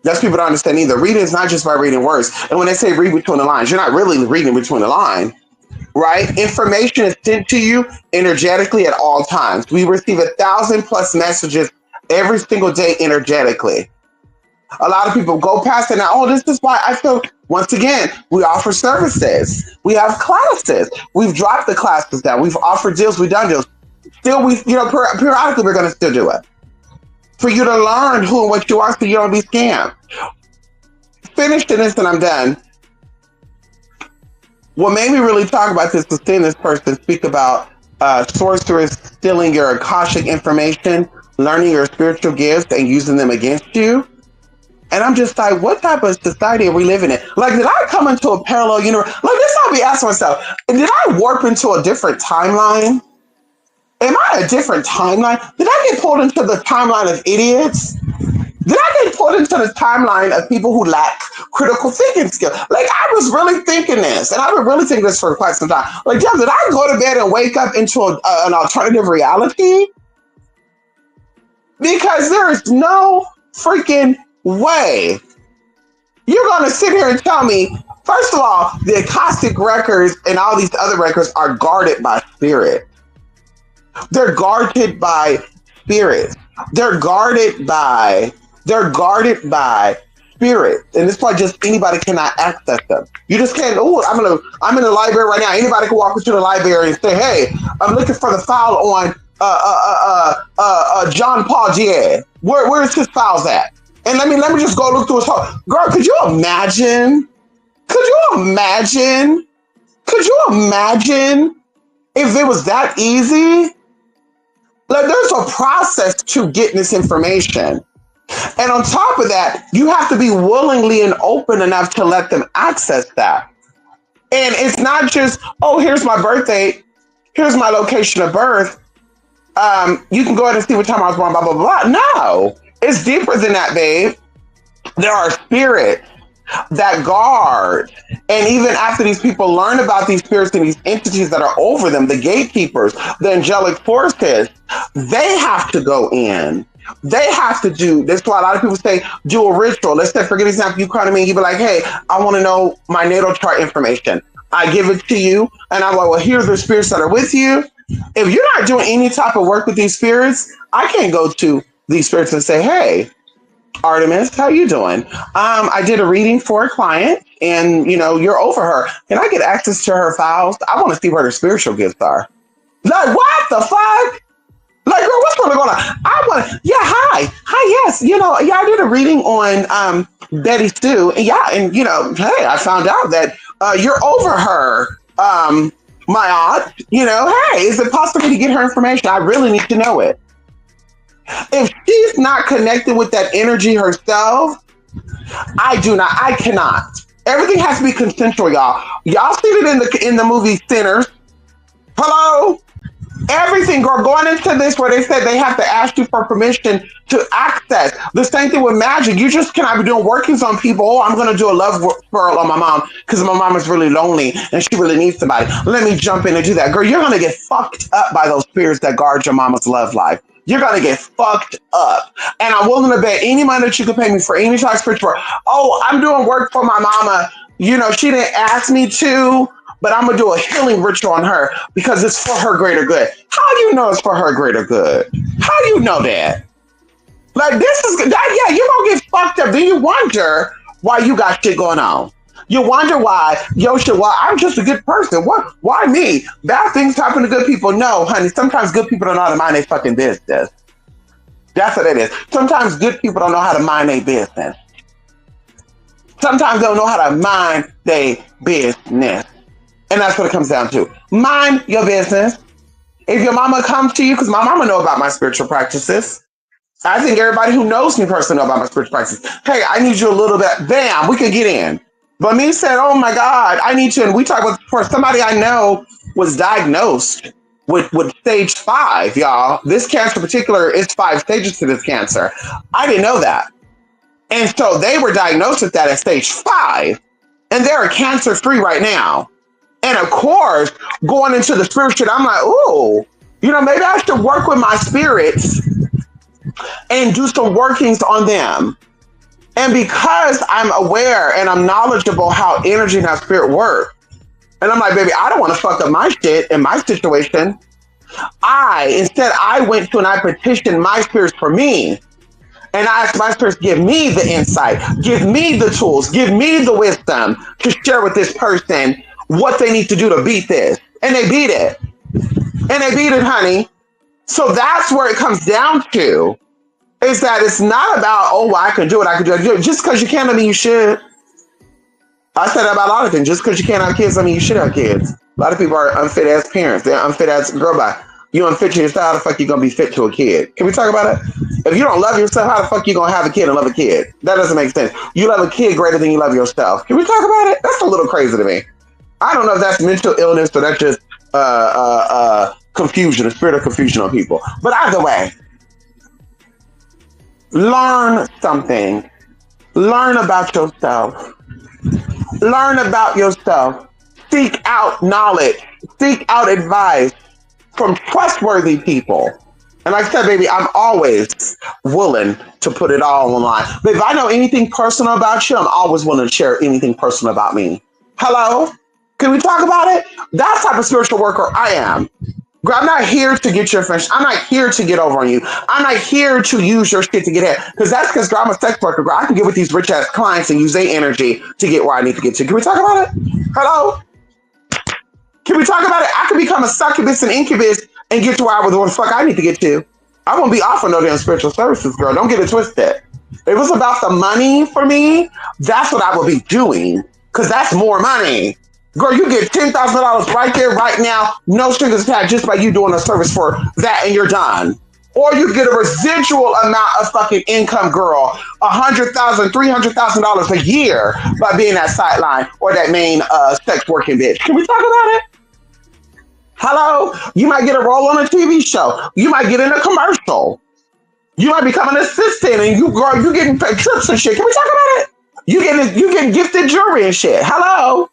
That's people don't understand either. Reading is not just by reading words. And when they say read between the lines, you're not really reading between the lines, right? Information is sent to you energetically at all times. We receive 1,000+ messages every single day energetically. A lot of people go past it now. Oh, this is why I feel, once again, we offer services. We have classes. We've dropped the classes down. We've offered deals. We've done deals. Still, periodically, we're going to still do it. For you to learn who and what you are so you don't be scammed. Finishing this and I'm done. What made me really talk about this was seeing this person speak about sorcerers stealing your Akashic information, learning your spiritual gifts, and using them against you. And I'm just like, what type of society are we living in? Like, did I come into a parallel universe? Like, this I'll be asking myself, did I warp into a different timeline? Am I a different timeline? Did I get pulled into the timeline of idiots? Did I get pulled into the timeline of people who lack critical thinking skills? Like, I was really thinking this, and I've been really thinking this for quite some time. Like, yeah, did I go to bed and wake up into an alternative reality? Because there is no freaking way you're going to sit here and tell me, first of all, the Akashic records and all these other records are guarded by spirit. They're guarded by spirits. They're guarded by spirit. And it's why just anybody cannot access them. You just can't, I'm in the library right now. Anybody can walk into the library and say, hey, I'm looking for the file on John Paul Diaz. Where's his files at? And let me just go look through his whole. Girl, could you imagine? Could you imagine if it was that easy? Like, there's a process to getting this information. And on top of that, you have to be willingly and open enough to let them access that. And it's not just, oh, here's my birth date, here's my location of birth. You can go ahead and see what time I was born, blah, blah, blah. No, it's deeper than that, babe. There are spirits that guard. And even after these people learn about these spirits and these entities that are over them, the gatekeepers, the angelic forces, they have to go in. They have to do, that's why a lot of people say, do a ritual. Let's say, for example, you come to me and you be like, hey, I want to know my natal chart information. I give it to you and I'm like, well, here's the spirits that are with you. If you're not doing any type of work with these spirits, I can't go to these spirits and say, hey, Artemis, how you doing? I did a reading for a client and, you're over her. Can I get access to her files? I want to see where her spiritual gifts are. Like, what the fuck? Like, girl, what's going on? Hi, yes. I did a reading on Betty Sue. And hey, I found out that you're over her, my aunt. Hey, is it possible to get her information? I really need to know it. If she's not connected with that energy herself, I cannot. Everything has to be consensual, y'all. Y'all seen it in the movie Sinners. Hello? Everything, girl, going into this where they said they have to ask you for permission to access. The same thing with magic. You just cannot be doing workings on people. Oh, I'm going to do a love referral on my mom because my mom is really lonely and she really needs somebody. Let me jump in and do that. Girl, you're going to get fucked up by those spirits that guard your mama's love life. You're going to get fucked up. And I'm willing to bet any money that you can pay me for any type of spiritual work. Oh, I'm doing work for my mama. She didn't ask me to, but I'm going to do a healing ritual on her because it's for her greater good. How do you know it's for her greater good? How do you know that? Like, this is, you're going to get fucked up. Then you wonder why you got shit going on. You wonder why, I'm just a good person. What? Why me? Bad things happen to good people. No, honey, sometimes good people don't know how to mind their fucking business. That's what it is. Sometimes good people don't know how to mind their business. Sometimes they don't know how to mind their business. And that's what it comes down to. Mind your business. If your mama comes to you, because my mama know about my spiritual practices. I think everybody who knows me personally know about my spiritual practices. Hey, I need you a little bit. Bam, we can get in. But me said, oh my God, I need you. And we talk about for somebody I know was diagnosed with stage 5, y'all. This cancer in particular is 5 stages to this cancer. I didn't know that. And so they were diagnosed with that at stage 5, and they're cancer free right now. And of course, going into the spiritual, I'm like, ooh, maybe I should work with my spirits and do some workings on them. And because I'm aware and I'm knowledgeable how energy and how spirit work, and I'm like, baby, I don't want to fuck up my shit in my situation. Instead, I went to and I petitioned my spirits for me. And I asked my spirits, give me the insight, give me the tools, give me the wisdom to share with this person what they need to do to beat this. And they beat it. And they beat it, honey. So that's where it comes down to, is that it's not about, oh, I can do it, I can do it. Just because you can, I mean, you should. I said that about a lot of things. Just because you can't have kids, I mean, you should have kids. A lot of people are unfit as parents. They're unfit as, girl, bye. You unfit to yourself, how the fuck you going to be fit to a kid? Can we talk about it? If you don't love yourself, how the fuck you going to have a kid and love a kid? That doesn't make sense. You love a kid greater than you love yourself. Can we talk about it? That's a little crazy to me. I don't know if that's mental illness or that's just confusion, a spirit of confusion on people. But either way, learn something. Learn about yourself. Learn about yourself. Seek out knowledge. Seek out advice from trustworthy people. And like I said, baby, I'm always willing to put it all online. But if I know anything personal about you, I'm always willing to share anything personal about me. Hello? Can we talk about it? That's the type of spiritual worker I am. Girl, I'm not here to get your information. I'm not here to get over on you. I'm not here to use your shit to get ahead. Because that's because I'm a sex worker. Girl, I can get with these rich ass clients and use their energy to get where I need to get to. Can we talk about it? Hello? Can we talk about it? I could become a succubus and incubus and get to where the fuck I need to get to. I won't be offering no damn spiritual services, girl. Don't get it twisted. If it was about the money for me, that's what I would be doing. Because that's more money. Girl, you get $10,000 right there, right now, no strings attached, just by you doing a service for that, and you're done. Or you get a residual amount of fucking income, girl, $100,000, $300,000 a year by being that sideline or that main sex working bitch. Can we talk about it? Hello? You might get a role on a TV show. You might get in a commercial. You might become an assistant, and you getting trips and shit. Can we talk about it? You getting gifted jewelry and shit. Hello?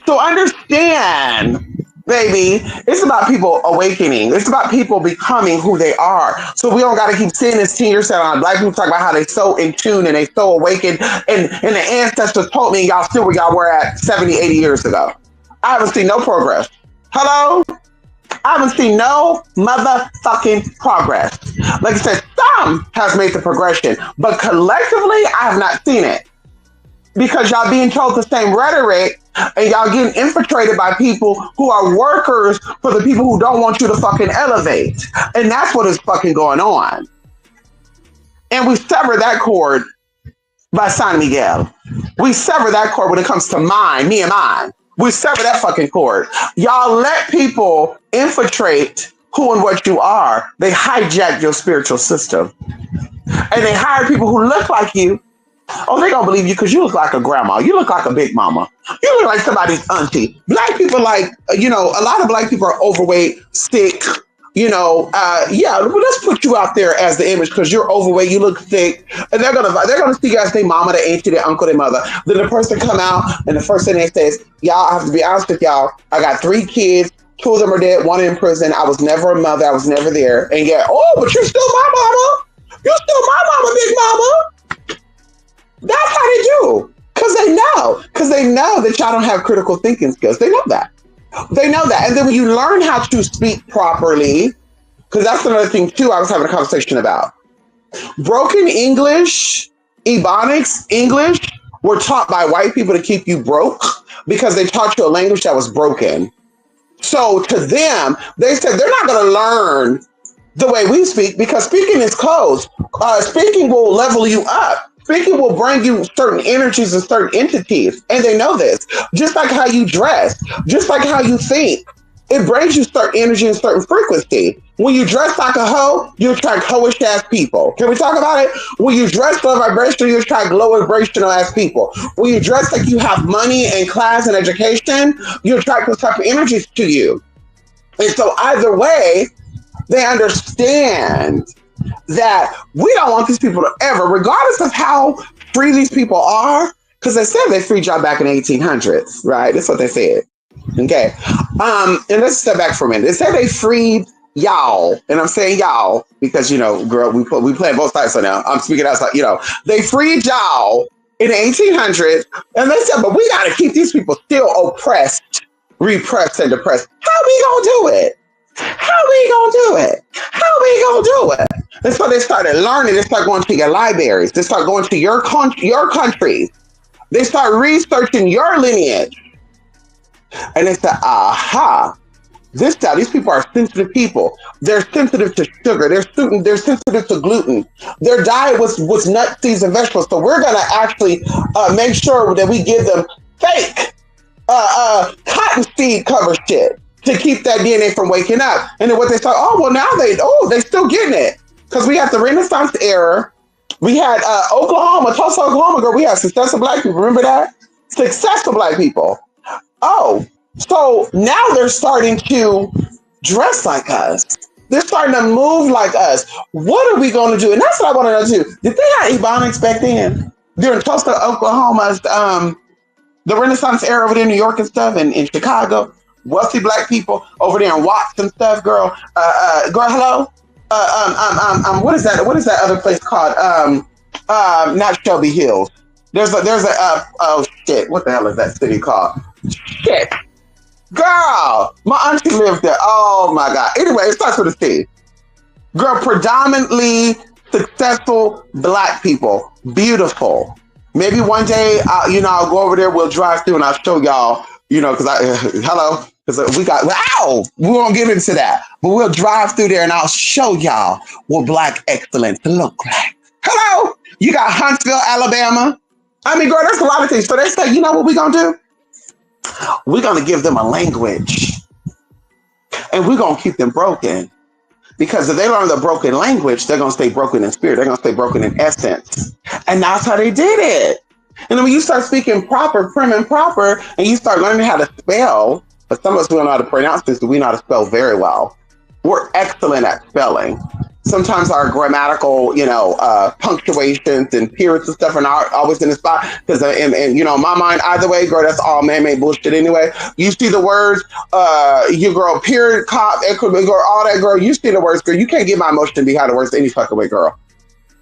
So understand, baby, it's about people awakening. It's about people becoming who they are. So we don't got to keep seeing this senior set on. Black people talk about how they so in tune and they so awakened. And the ancestors told me y'all still where y'all were at 70, 80 years ago. I haven't seen no progress. Hello? I haven't seen no motherfucking progress. Like I said, some has made the progression, but collectively, I have not seen it. Because y'all being told the same rhetoric and y'all getting infiltrated by people who are workers for the people who don't want you to fucking elevate. And that's what is fucking going on. And we sever that cord by San Miguel. We sever that cord when it comes to mine, me and mine. We sever that fucking cord. Y'all let people infiltrate who and what you are. They hijack your spiritual system. And they hire people who look like you. Oh, they gonna believe you because you look like a grandma. You look like a big mama. You look like somebody's auntie. Black people, like, a lot of black people are overweight, sick. Let's put you out there as the image because you're overweight, you look thick, and they're gonna see you as their mama, their auntie, their uncle, their mother. Then the person come out and the first thing they say is, y'all, I have to be honest with y'all. I got 3 kids. 2 of them are dead. 1 in prison. I was never a mother. I was never there. And yet, but you're still my mama. You're still my mama, big mama. That's how they do. Because they know that y'all don't have critical thinking skills. They know that. And then when you learn how to speak properly, because that's another thing too I was having a conversation about. Broken English, Ebonics English were taught by white people to keep you broke because they taught you a language that was broken. So to them, they said they're not going to learn the way we speak because speaking is closed. Speaking will level you up. Speaking will bring you certain energies and certain entities. And they know this. Just like how you dress, just like how you think. It brings you certain energy and certain frequency. When you dress like a hoe, you attract hoish ass people. Can we talk about it? When you dress low vibrational, you attract low vibrational ass people. When you dress like you have money and class and education, you attract those type of energies to you. And so either way, they understand that we don't want these people to ever, regardless of how free these people are, because they said they freed y'all back in the 1800s, right? That's what they said. Okay. And let's step back for a minute. They said they freed y'all, and I'm saying y'all because girl, we play both sides right now. I'm speaking outside. They freed y'all in the 1800s, and they said, but we got to keep these people still oppressed, repressed, and depressed. How we gonna do it? How we gonna do it? How we gonna do it? And so they started learning. They start going to your libraries. They start going to your countries. They start researching your lineage, and they said, "Aha! These people are sensitive people. They're sensitive to sugar. They're sensitive to gluten. Their diet was nuts, seeds, and vegetables. So we're gonna actually make sure that we give them fake cottonseed cover shit to keep that DNA from waking up." And then what they thought, now they still getting it because we have the Renaissance era. We had Tulsa, Oklahoma, girl. We had successful black people. Remember that? Successful black people. Oh, so now they're starting to dress like us. They're starting to move like us. What are we going to do? And that's what I want to know too. Did they have Ebonics back then? During Tulsa, Oklahoma, the Renaissance era over there in New York and stuff, and in Chicago, wealthy black people over there in Watts and stuff, girl. Girl, hello. What is that? What is that other place called? Not Shelby Hills. There's a oh shit. What the hell is that city called? Shit. Girl, my auntie lived there. Oh my God. Anyway, it starts with a C. Girl, predominantly successful black people. Beautiful. Maybe one day, I'll go over there. We'll drive through and I'll show y'all, because hello. Because we won't get into that. But we'll drive through there and I'll show y'all what black excellence look like. Hello. You got Huntsville, Alabama. I mean, girl, there's a lot of things. So they say, you know what we're going to do? We're going to give them a language. And we're going to keep them broken. Because if they learn the broken language, they're going to stay broken in spirit. They're going to stay broken in essence. And that's how they did it. And then when you start speaking proper, prim and proper, and you start learning how to spell, but some of us don't know how to pronounce this, but we know how to spell very well. We're excellent at spelling. Sometimes our grammatical, punctuations and periods and stuff are not always in the spot. Because, in my mind, either way, girl, that's all man-made bullshit anyway. You see the words, you girl, period, cop, girl, all that, girl. You see the words, girl. You can't get my emotion behind the words any fucking way, girl.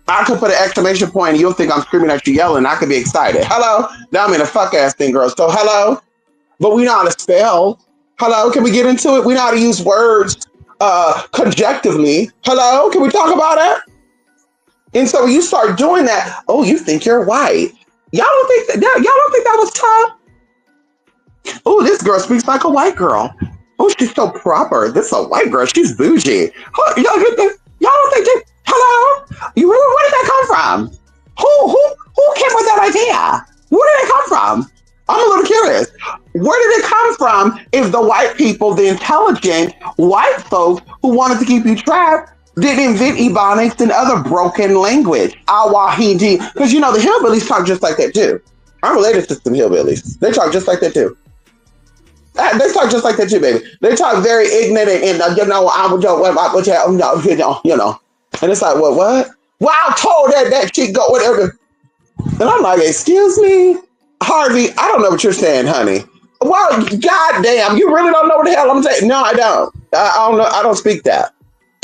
I could put an exclamation point and you'll think I'm screaming at you, yelling. I could be excited. Hello? Now I'm in a fuck ass thing, girl. So hello? But we know how to spell. Hello? Can we get into it? We know how to use words conjectively. Hello? Can we talk about it? And so when you start doing that, you think you're white. Y'all don't think that was tough? Oh, this girl speaks like a white girl. Oh, she's so proper. This is a white girl. She's bougie. Y'all don't think that? Hello? Where did that come from? Who came with that idea? Where did it come from? I'm a little curious. Where did it come from if the white people, the intelligent white folks who wanted to keep you trapped, didn't invent Ebonics and other broken language? Awahindi. Because the hillbillies talk just like that too. I'm related to some hillbillies. They talk just like that too. They talk just like that too, baby. They talk very ignorant and I would and it's like, what? Well, I told that she go whatever. And I'm like, excuse me? Harvey, I don't know what you're saying, honey. Well, goddamn, you really don't know what the hell I'm saying? No, I don't. I don't know. I don't speak that.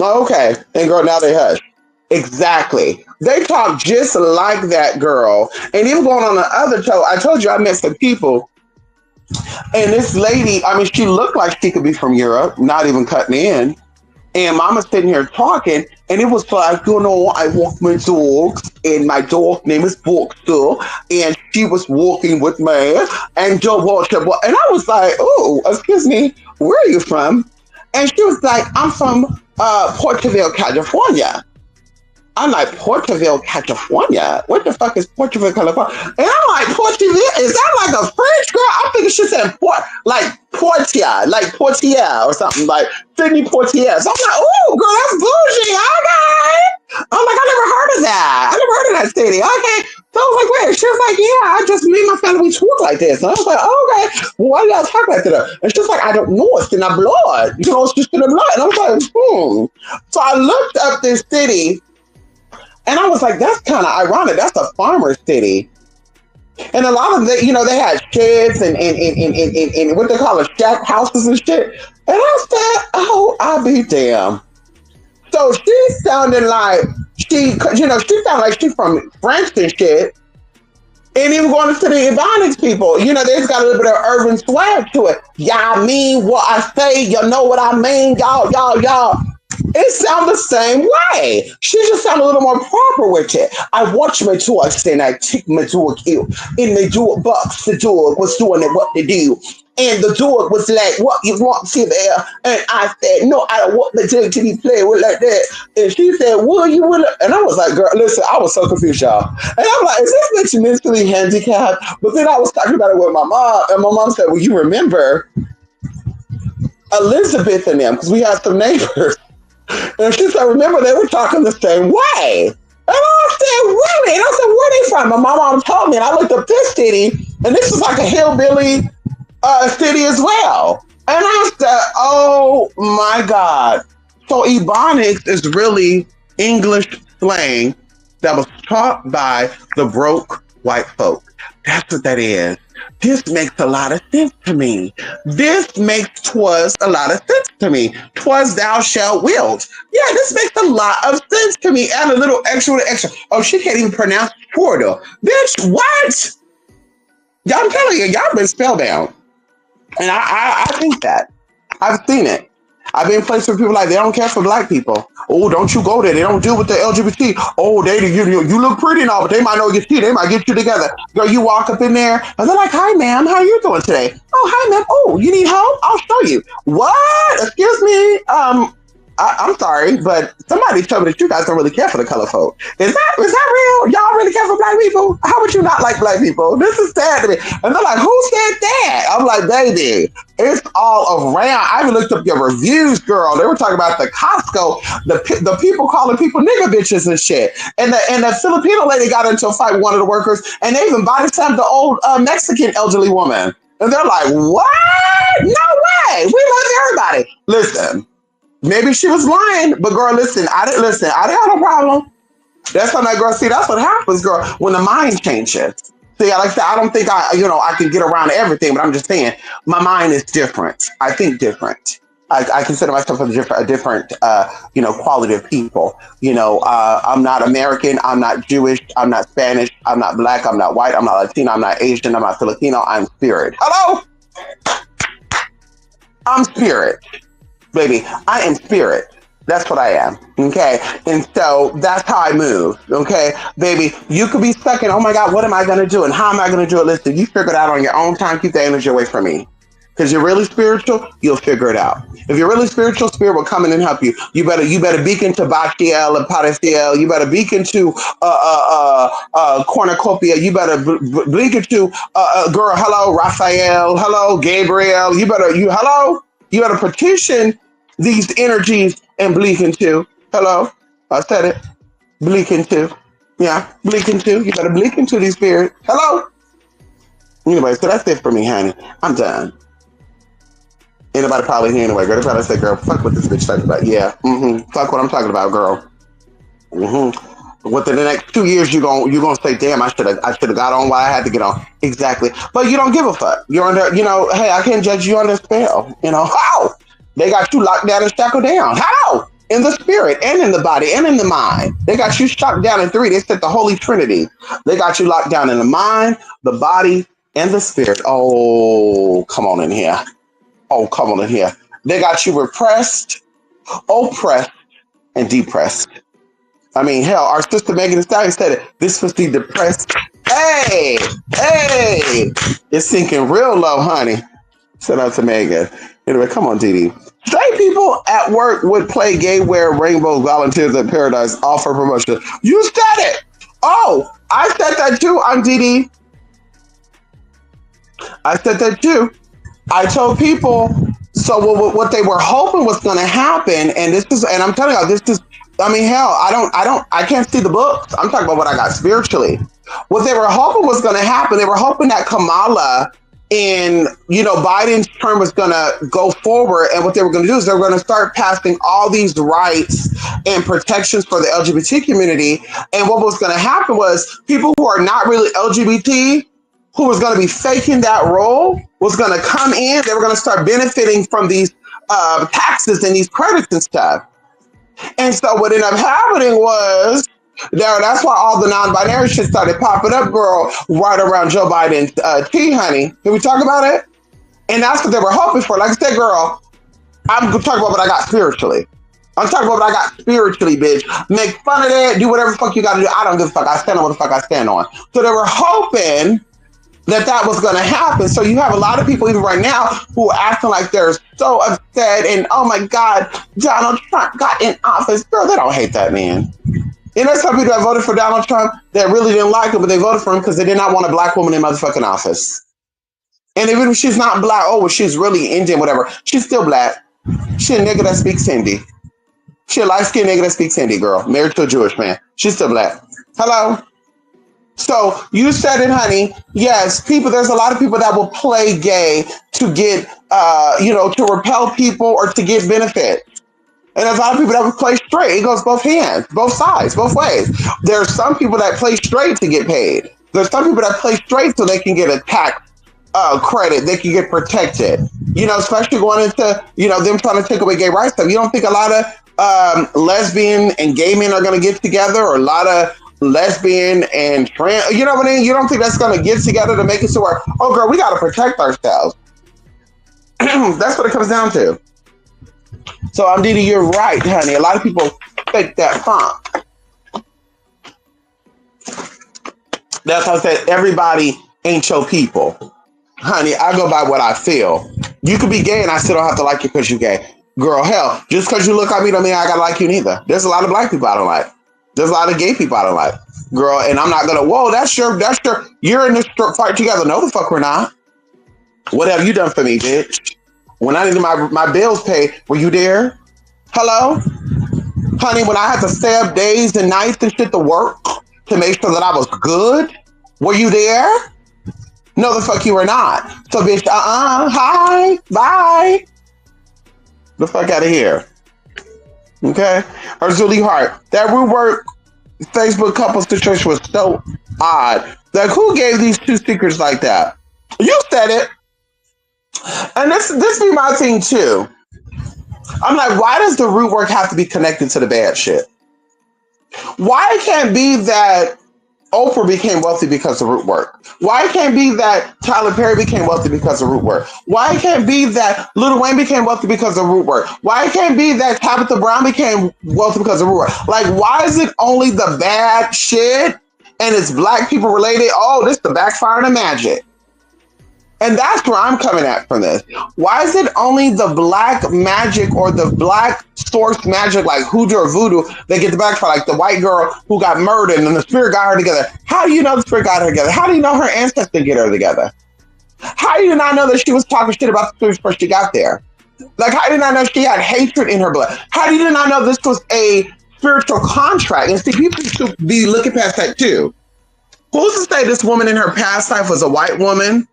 Oh, okay. And girl, now they hush. Exactly. They talk just like that, girl. And even going on the other toe, I told you I met some people. And this lady, I mean, she looked like she could be from Europe, not even cutting in. And mama's sitting here talking, and it was like, I walk my dogs, and my dog name is Boxer, and she was walking with me, and Joe walked up, and I was like, oh, excuse me, where are you from? And she was like, I'm from Porterville, California. I'm like, Porterville, California? What the fuck is Porterville, California? And I'm like, Porterville? Is that like a French girl? I'm thinking she said Portia, like Portia or something, like Sydney Portier. So I'm like, oh, girl, that's bougie. Okay. I'm like, I never heard of that. I never heard of that city. Okay. So I was like, wait. She was like, yeah, I just, me and my family, we talk like this. And I was like, oh, okay. Well, why y'all talk like that? And she's like, I don't know. It's in our blood. It's just in the blood. And I was like, So I looked up this city and I was like, that's kind of ironic. That's a farmer city. And a lot of the, they had sheds and what they call it, shack houses and shit. And I said, oh, I'll be damned. So she sounded like she sounded like she's from France and shit. And even going to the Ebonics people, they've got a little bit of urban swag to it. Y'all mean what I say, you know what I mean, y'all. It sounds the same way. She just sounded a little more proper with it. I watch my tour and I take my tour kill. In the door box, the dog was doing it what to do. And the dog was like, what you want to there? And I said, no, I don't want the dog to be playing with like that. And she said, will you? Will? And I was like, girl, listen, I was so confused, y'all. And I'm like, is this bitch mentally handicapped? But then I was talking about it with my mom. And my mom said, well, you remember Elizabeth and them, because we had some neighbors. And she said, remember, they were talking the same way. And I said, really? And I said, where are they from? And my mom told me, and I looked up this city, and this was like a hillbilly city as well. And I said, oh my God. So Ebonics is really English slang that was taught by the broke white folk. That's what that is. This makes a lot of sense to me. This makes twas a lot of sense to me. Twas thou shalt wilt. Yeah, this makes a lot of sense to me. Add a little extra. Oh, she can't even pronounce Porter. Bitch, what? Y'all, I'm telling you, y'all been spellbound. And I think that. I've seen it. I've been in places where people like, they don't care for black people. Oh, don't you go there. They don't deal with the LGBT. Oh, you look pretty and all, but they might know your shit. They might get you together. Girl, you walk up in there and they're like, hi, ma'am. How are you doing today? Oh, hi, ma'am. Oh, you need help? I'll show you. What? Excuse me. I'm sorry, but somebody told me that you guys don't really care for the color folk. Is that real? Y'all really care for black people? How would you not like black people? This is sad to me. And they're like, who said that? I'm like, baby, it's all around. I even looked up your reviews, girl. They were talking about the Costco, the people calling people nigger bitches and shit. And the Filipino lady got into a fight with one of the workers, and they even body slammed the old Mexican elderly woman. And they're like, what? No way. We love everybody. Listen. Maybe she was lying, but girl, listen. I didn't have no problem. That's how that girl. See, that's what happens, girl, when the mind changes. See, like I said, I don't think I can get around everything, but I'm just saying my mind is different. I think different. I consider myself a different quality of people. I'm not American. I'm not Jewish. I'm not Spanish. I'm not black. I'm not white. I'm not Latino. I'm not Asian. I'm not Filipino. I'm spirit. Hello, I'm spirit. Baby, I am spirit. That's what I am. Okay. And so that's how I move. Okay. Baby, you could be stuck in, oh my God, what am I going to do? And how am I going to do it? Listen, you figure it out on your own time. Keep the energy away from me. Because you're really spiritual, you'll figure it out. If you're really spiritual, spirit will come in and help you. You better beacon to Bachiel and Parasiel. You better beacon to Cornucopia. You better beacon to girl, hello, Raphael. Hello, Gabriel. Hello. You better petition these energies and bleak into. Hello, I said it. Bleak into. Yeah, bleak into. You better bleak into these spirits. Hello. Anyway, so that's it for me, honey. I'm done. Anybody probably here anyway, girl. They probably say, girl, fuck what this bitch talking about. Yeah, fuck what I'm talking about, girl. Within the next 2 years, you're gonna say, damn, I should have got on while I had to get on. Exactly. But you don't give a fuck. You're under, hey, I can't judge you under spell. How? They got you locked down and shackled down. How? In the spirit and in the body and in the mind. They got you shut down in three. They said the Holy Trinity. They got you locked down in the mind, the body, and the spirit. Oh, come on in here. Oh, come on in here. They got you repressed, oppressed, and depressed. I mean, hell, our sister Megan Thee Stallion said it. This was the depressed. Hey, it's sinking real low, honey. Shout out to Megan. Anyway, come on, Dee. Straight people at work would play gay wear rainbow volunteers at Paradise, offer promotion. You said it. Oh, I said that too. I'm Dee. I said that too. I told people. So what they were hoping was going to happen, and I'm telling you, this is. I mean, hell, I can't see the books. I'm talking about what I got spiritually. What they were hoping was going to happen, they were hoping that Kamala in, Biden's term was going to go forward. And what they were going to do is they were going to start passing all these rights and protections for the LGBT community. And what was going to happen was people who are not really LGBT, who was going to be faking that role, was going to come in. They were going to start benefiting from these taxes and these credits and stuff. And so what ended up happening was, that's why all the non-binary shit started popping up, girl, right around Joe Biden's tea, honey. Can we talk about it? And that's what they were hoping for. Like I said, girl, I'm going to talk about what I got spiritually. I'm talking about what I got spiritually, bitch. Make fun of it. Do whatever the fuck you got to do. I don't give a fuck. I stand on what the fuck I stand on. So they were hoping that was going to happen. So you have a lot of people even right now who are acting like they're so upset and, oh my God, Donald Trump got in office. Girl, they don't hate that man. Some people that voted for Donald Trump that really didn't like him, but they voted for him because they did not want a black woman in motherfucking office. And even if she's not black, she's really Indian, whatever, she's still black. She a nigga that speaks Hindi. She a light-skinned nigga that speaks Hindi, girl, married to a Jewish man. She's still black. Hello? So you said it, honey. Yes, there's a lot of people that will play gay to get, to repel people or to get benefit. And there's a lot of people that will play straight. It goes both hands, both sides, both ways. There's some people that play straight to get paid. There's some people that play straight so they can get a tax credit. They can get protected. Especially going into, them trying to take away gay rights stuff. You don't think a lot of lesbian and gay men are going to get together, or a lot of lesbian and trans, you know what I mean? You don't think that's going to get together to make it so where, oh girl, we got to protect ourselves. That's what it comes down to. So Amdita, you're right, honey. A lot of people fake that funk. That's how I said everybody ain't your people. Honey, I go by what I feel. You could be gay and I still don't have to like you because you're gay. Girl, hell, just because you look like me don't mean I gotta like you neither. There's a lot of black people I don't like. There's a lot of gay people I don't like. Girl, and I'm not gonna, that's your, you're in this fight together. No, the fuck we're not. What have you done for me, bitch? When I needed my bills paid, were you there? Hello? Honey, when I had to stay up days and nights and shit to work to make sure that I was good, were you there? No, the fuck you were not. So bitch, hi, bye. The fuck out of here. Okay? Urzuli Hart, that root work Facebook couple situation was so odd. Like, who gave these two secrets like that? You said it. And this be my thing too. I'm like, why does the root work have to be connected to the bad shit? Why it can't be that Oprah became wealthy because of root work? Why it can't be that Tyler Perry became wealthy because of root work? Why it can't be that Lil Wayne became wealthy because of root work? Why it can't be that Tabitha Brown became wealthy because of root work? Like, why is it only the bad shit and it's black people related? Oh, this the backfire of magic. And that's where I'm coming at from this. Why is it only the black magic or the black source magic, like hoodoo or voodoo, that get the backfire? Like the white girl who got murdered and the spirit got her together. How do you know the spirit got her together? How do you know her ancestors get her together? How do you not know that she was talking shit about the spirit before she got there? Like, how did you not know she had hatred in her blood? How do you not know this was a spiritual contract? And see, people should be looking past that too. Who's to say this woman in her past life was a white woman?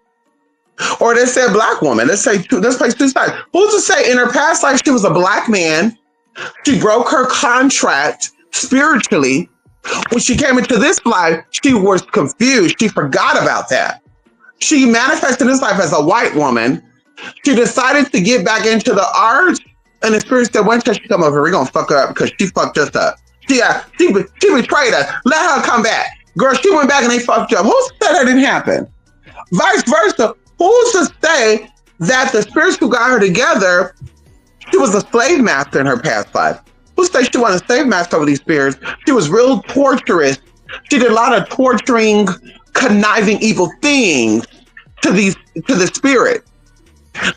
Or they say a black woman. Let's play two sides. Who's to say in her past life she was a black man? She broke her contract spiritually. When she came into this life, she was confused. She forgot about that. She manifested this life as a white woman. She decided to get back into the arts, and the spirit said, "When she come over, we're gonna fuck her up because she fucked us up. She betrayed us. Let her come back." Girl, she went back and they fucked you up. Who said that didn't happen? Vice versa. Who's to say that the spirits who got her together, she was a slave master in her past life? Who's to say she wasn't a slave master over these spirits? She was real torturous. She did a lot of torturing, conniving, evil things to the spirit.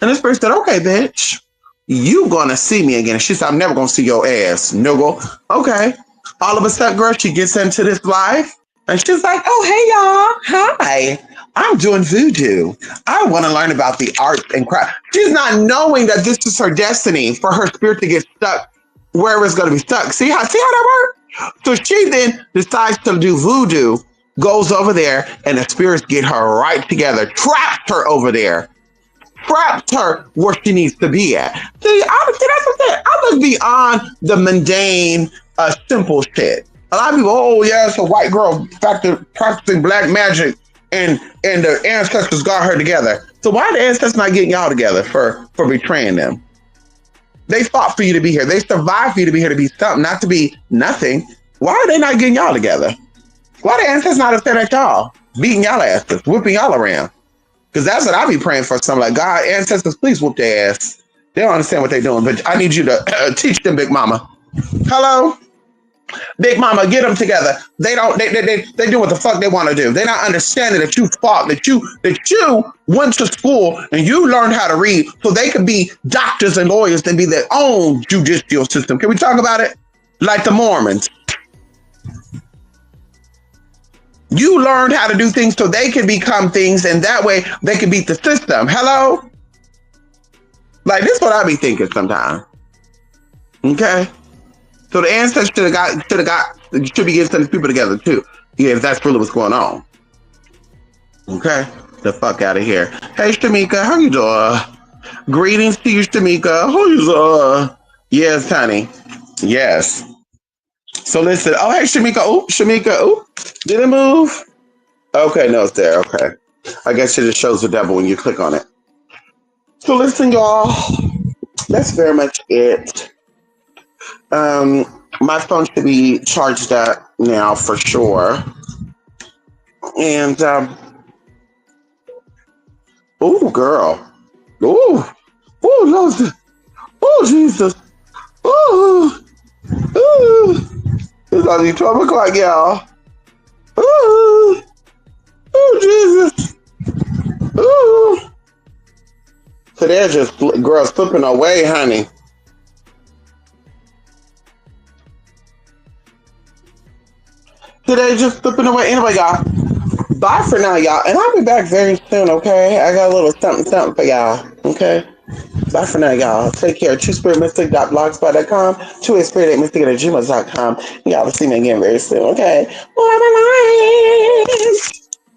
And the spirit said, "Okay, bitch, you gonna see me again." And she said, "I'm never gonna see your ass, nigga." Okay. All of a sudden, girl, she gets into this life and she's like, "Oh, hey, y'all. Hi. I'm doing voodoo. I want to learn about the arts and craft." She's not knowing that this is her destiny for her spirit to get stuck wherever it's going to be stuck. See how that works? So she then decides to do voodoo, goes over there, and the spirits get her right together, trapped her over there, trapped her where she needs to be at. See, that's what I'm saying. I look beyond the mundane, simple shit. A lot of people, oh yeah, it's a white girl practicing black magic, and the ancestors got her together. So why are the ancestors not getting y'all together for betraying them? They fought for you to be here. They survived for you to be here to be something, not to be nothing. Why are they not getting y'all together? Why the ancestors not upset at y'all, beating y'all asses, whipping y'all around? Because that's what I be praying for. Something like, God, ancestors, please whoop their ass. They don't understand what they're doing, but I need you to teach them, Big Mama. Hello? Big Mama, get them together. They do what the fuck they want to do. They're not understanding that you fought, that you went to school and you learned how to read so they could be doctors and lawyers and be their own judicial system. Can we talk about it? Like the Mormons. You learned how to do things so they can become things, and that way they can beat the system. Hello? Like, this is what I be thinking sometimes. Okay? So the ancestors should be getting some people together too. Yeah, if that's really what's going on. Okay? The fuck out of here. Hey, Shamika, how you doing? Greetings to you, Shamika. How you doing? Yes, honey. Yes. So listen. Oh, hey, Shamika. Oh, Shamika. Oh, did it move? Okay, no, it's there. Okay. I guess it just shows the devil when you click on it. So listen, y'all. That's very much it. My phone should be charged up now for sure. And oh, girl. Oh, Lord. Oh, Jesus. Oh, it's only 12 o'clock, y'all. Oh, Jesus. Oh. So they're just girls slipping away, honey. Today just slipping away. Anyway, y'all. Bye for now, y'all. And I'll be back very soon, okay? I got a little something for y'all, okay? Bye for now, y'all. Take care. TrueSpiritMystic.blogspot.com. TrueSpirit@mystic@gmail.com. Y'all will see me again very soon, okay? Bye-bye.